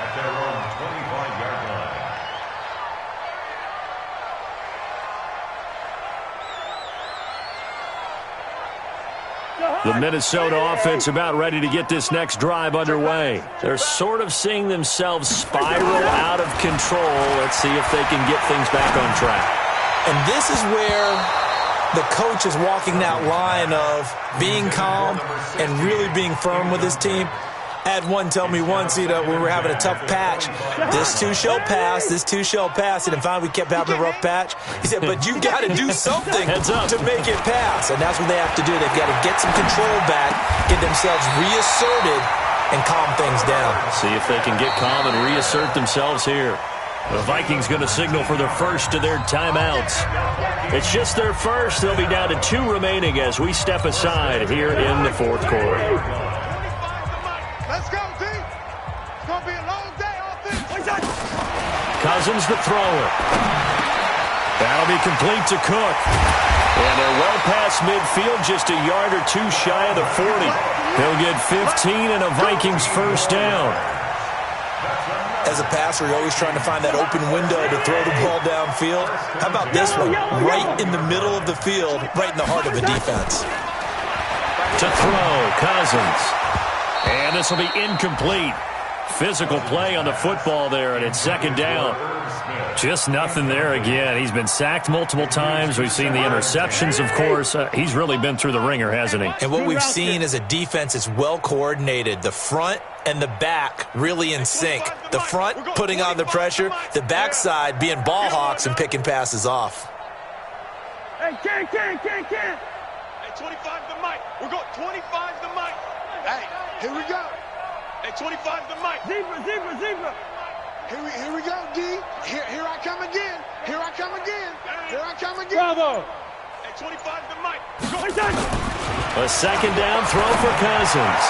at their own 25-yard line. The Minnesota offense about ready to get this next drive underway. They're sort of seeing themselves spiral out of control. Let's see if they can get things back on track. And this is where the coach is walking that line of being calm and really being firm with his team. I had one tell me once, you know, when we were having a tough patch, this too shall pass, this too shall pass. And finally we kept having a rough patch. He said, but you got to do something to make it pass. And that's what they have to do. They've got to get some control back, get themselves reasserted, and calm things down. See if they can get calm and reassert themselves here. The Vikings going to signal for their first of their timeouts. It's just their first. They'll be down to 2 remaining as we step aside here in the fourth quarter. Let's go, D. It's going to be a long day offense. Cousins the thrower. That'll be complete to Cook. And they're well past midfield, just a yard or 2 shy of the 40. He'll get 15 and a Vikings first down. As a passer, you're always trying to find that open window to throw the ball downfield. How about this one? Right in the middle of the field, right in the heart of the defense. To throw, Cousins. And this will be incomplete. Physical play on the football there, and it's second down. Just nothing there again. He's been sacked multiple times. We've seen the interceptions, of course. He's really been through the ringer, hasn't he? And what we've seen is a defense that's well coordinated. The front and the back really in sync. The front putting on the pressure, the backside being ball hawks and picking passes off. Hey, Ken. Hey, 25 the mic. We're going 25 the mic. Hey, here we go. Hey, 25 the mic. Zebra. Here we go, D. Here I come again. Here I come again. Bravo. Hey, 25 the mic. A second down throw for Cousins.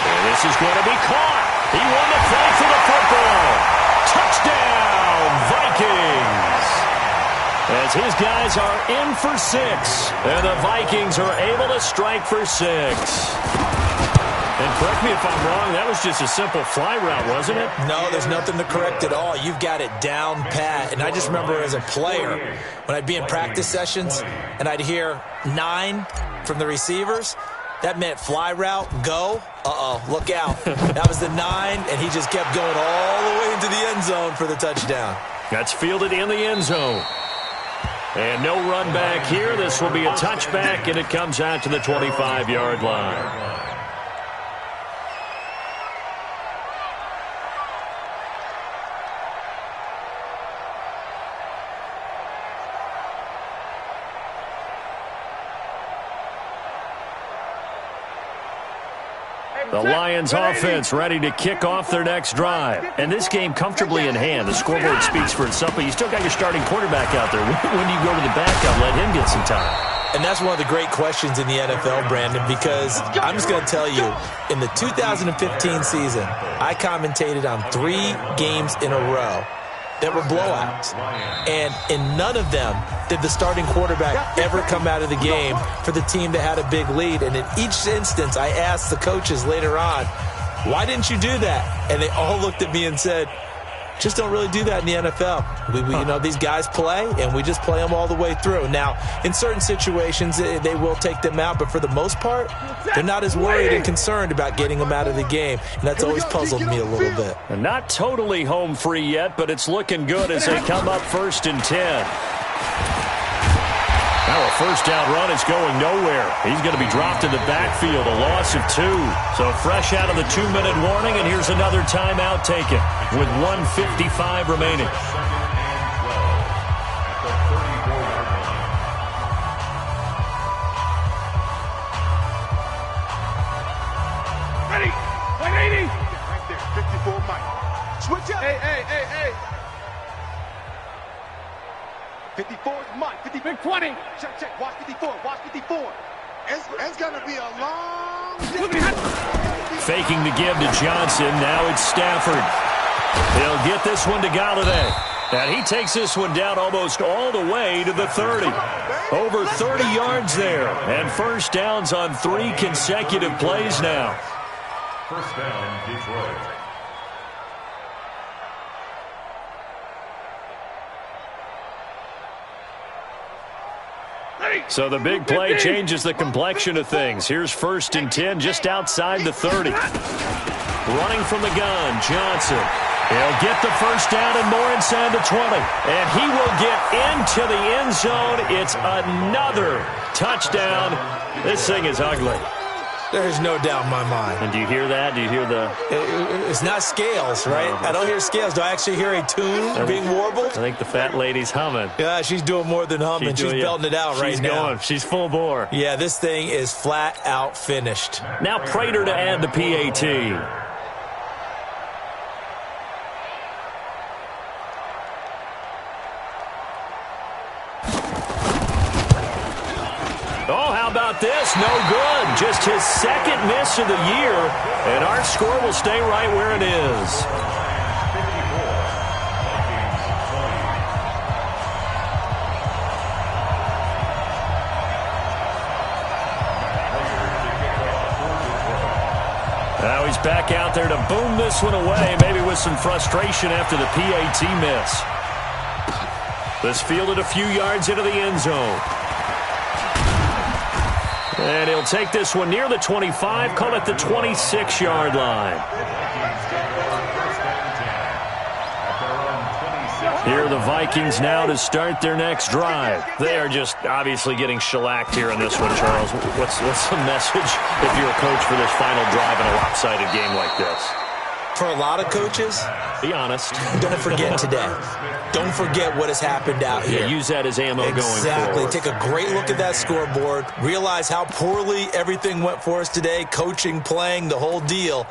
And this is going to be caught. He won the play for the football. Touchdown, Vikings. As his guys are in for 6. And the Vikings are able to strike for 6. And correct me if I'm wrong, that was just a simple fly route, wasn't it? No, there's nothing to correct at all. You've got it down pat. And I just remember as a player, when I'd be in practice sessions and I'd hear 9 from the receivers, that meant fly route, go. Look out. That was the 9, and he just kept going all the way into the end zone for the touchdown. That's fielded in the end zone. And no run back here. This will be a touchback, and it comes out to the 25-yard line. The Lions offense ready to kick off their next drive. And this game comfortably in hand. The scoreboard speaks for itself, but you still got your starting quarterback out there. When do you go to the backup, let him get some time? And that's one of the great questions in the NFL, Brandon, because I'm just going to tell you, in the 2015 season, I commentated on 3 games in a row. that were blowouts. And in none of them did the starting quarterback ever come out of the game for the team that had a big lead. And in each instance, I asked the coaches later on, why didn't you do that? And they all looked at me and said, just don't really do that in the NFL. You know, these guys play, and we just play them all the way through. Now, in certain situations, they will take them out, but for the most part, they're not as worried and concerned about getting them out of the game, and that's always puzzled me a little bit. They're not totally home free yet, but it's looking good as they come up 1st and 10. Now a first down run is going nowhere. He's going to be dropped in the backfield, a loss of 2. So fresh out of the 2-minute warning, and here's another timeout taken with 1:55 remaining. Ready? 180. Right there, 54 Mike. Switch up. Hey. 54 is Mike. 50. Big 20. Check. Watch 54. Watch 54. It's going to be a long day. Faking the give to Johnson. Now it's Stafford. He'll get this one to Galladay. And he takes this one down almost all the way to the 30. Over 30 yards there. And first downs on 3 consecutive plays now. First down, Detroit. So the big play changes the complexion of things. Here's 1st and 10 just outside the 30. Running from the gun, Johnson. He'll get the first down and more inside the 20. And he will get into the end zone. It's another touchdown. This thing is ugly. There's no doubt in my mind. And do you hear that? Do you hear the... It's not scales, right? I don't hear scales. Do I actually hear a tune being warbled? I think the fat lady's humming. Yeah, she's doing more than humming. She's belting it out right now. She's full bore. Yeah, this thing is flat out finished. Now Prater to add the PAT. Oh, how about this? No good. Just his second miss of the year, and our score will stay right where it is. Now he's back out there to boom this one away, maybe with some frustration after the PAT miss. This fielded a few yards into the end zone. And he'll take this one near the 25, call it the 26-yard line. Here are the Vikings now to start their next drive. They are just obviously getting shellacked here in this one, Charles. What's the message if you're a coach for this final drive in a lopsided game like this? For a lot of coaches, be honest. Don't forget today. Don't forget what has happened out here. Yeah, use that as ammo going forward. Exactly. Take a great look at that scoreboard. Realize how poorly everything went for us today. Coaching, playing, the whole deal.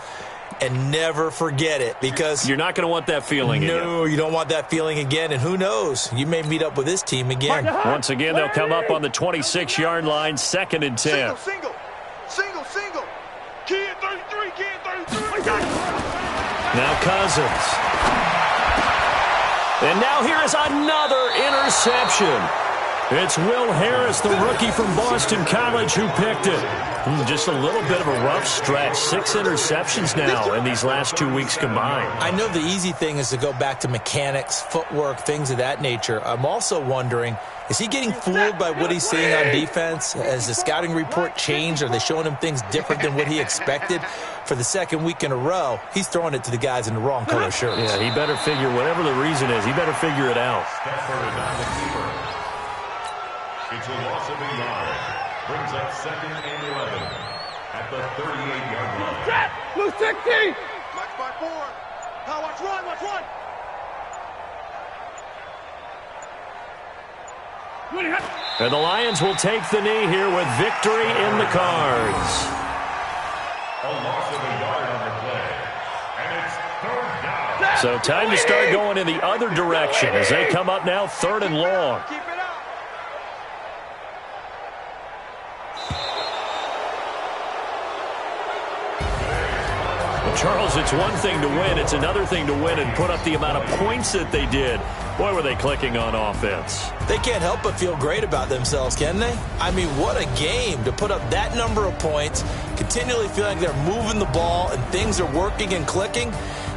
And never forget it, because you're not going to want that feeling again. No, you don't want that feeling again. And who knows? You may meet up with this team again. Once again, they'll come up on the 26-yard line, 2nd and 10. Single. Kid 33, kid 33. Now Cousins. And now here is another interception. It's Will Harris, the rookie from Boston College, who picked it. Just a little bit of a rough stretch. 6 interceptions now in these last 2 weeks combined. I know the easy thing is to go back to mechanics, footwork, things of that nature. I'm also wondering, is he getting fooled by what he's seeing on defense? Has the scouting report changed? Are they showing him things different than what he expected? For the second week in a row, he's throwing it to the guys in the wrong color shirts. Yeah, he better figure, whatever the reason is, he better figure it out. It's a loss of a yard. Brings up 2nd and 11 at the 38-yard line. Blue 60. Watch by 4. Now watch run. And the Lions will take the knee here with victory in the cards. A loss of a yard on the play. And it's 3rd down. So time to start going in the other direction as they come up now 3rd and long. Keep it up. Charles, it's one thing to win. It's another thing to win and put up the amount of points that they did. Boy, were they clicking on offense. They can't help but feel great about themselves, can they? I mean, what a game to put up that number of points, continually feeling like they're moving the ball and things are working and clicking.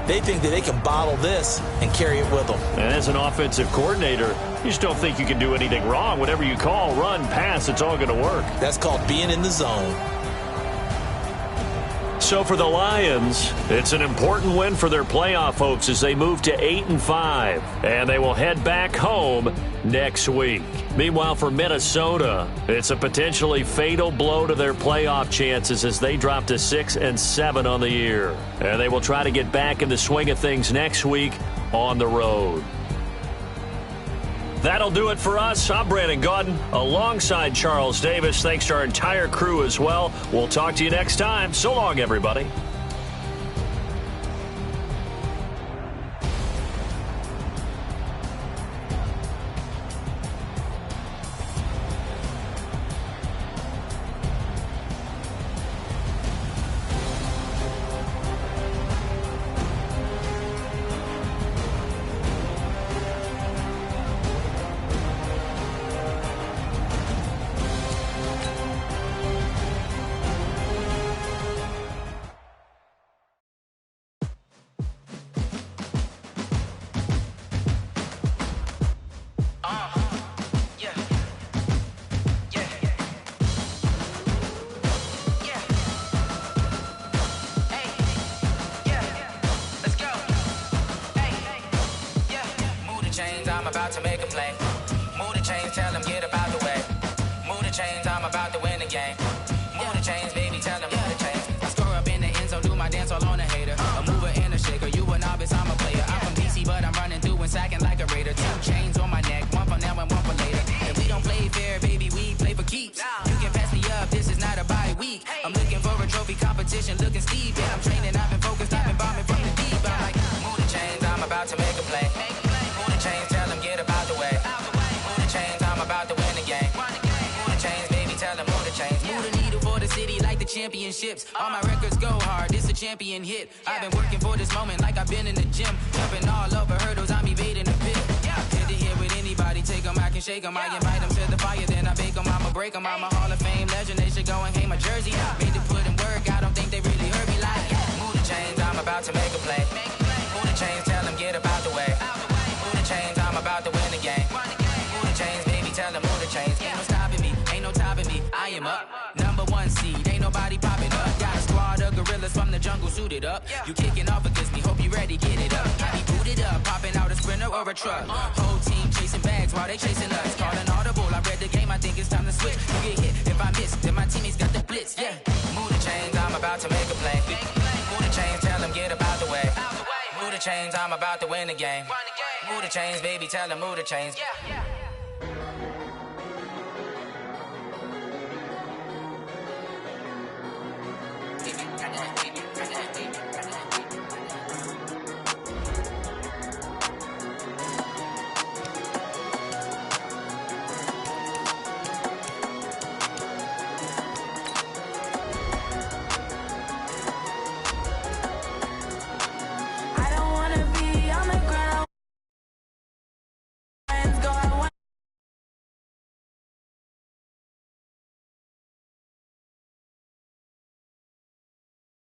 They think that they can bottle this and carry it with them. And as an offensive coordinator, you just don't think you can do anything wrong. Whatever you call, run, pass, it's all going to work. That's called being in the zone. So for the Lions, it's an important win for their playoff hopes as they move to 8-5, and they will head back home next week. Meanwhile, for Minnesota, it's a potentially fatal blow to their playoff chances as they drop to 6-7 on the year. And they will try to get back in the swing of things next week on the road. That'll do it for us. I'm Brandon Gaudin alongside Charles Davis. Thanks to our entire crew as well. We'll talk to you next time. So long, everybody. I'm about to make a play. Move the chains, tell them get about the way. Move the chains, I'm about to win the game. Move the chains, baby, tell them move the chains. I score up in the end zone, do my dance all on a hater. A mover and a shaker, you a novice, I'm a player. I'm from DC, but I'm running through and sacking like a raider. 2 chains on my neck, one for now and one for later. If we don't play fair, baby, we play for keeps. You can pass me up, this is not a bye week. I'm looking for a trophy competition, looking steep. Yeah, I'm training, I've been focused, I've been bombing from the deep. I'm like, move the chains, I'm about to make a play. Move the chains, tell them get about the way. Move the chains, I'm about to win the game. Move the chains, baby, tell them move the chains. Move the needle for the city like the championships. All my records go hard, this a champion hit. I've been working for this moment like I've been in the gym. Jumping all over hurdles, I'm evading the pit. Head to head with anybody, take them, I can shake them. I invite them to the fire, then I bake them, I'ma break them. I'm a Hall of Fame legend, they should go and hang my jersey. Made to put in work, I don't think they really heard me like. Move the chains, I'm about to make a play. Move the chains, tell them get about the way. Move the chains, I'm about to win the game. Move the chains, baby, tell them move the chains. Ain't no stopping me, ain't no topping me. I am up, number 1 seed, ain't nobody popping up. Got a squad of gorillas from the jungle suited up. You kicking off against me, hope you ready, get it up. I be booted up, popping out a sprinter or a truck. Whole team chasing bags while they chasing us. Calling audible, I read the game, I think it's time to switch. You get hit, if I miss, then my teammates got the blitz, yeah. Move the chains, I'm about to make a play. Move the chains, tell them get about the way. Move the chains, I'm about to win the game. Move the chains, baby, tell them move the chains.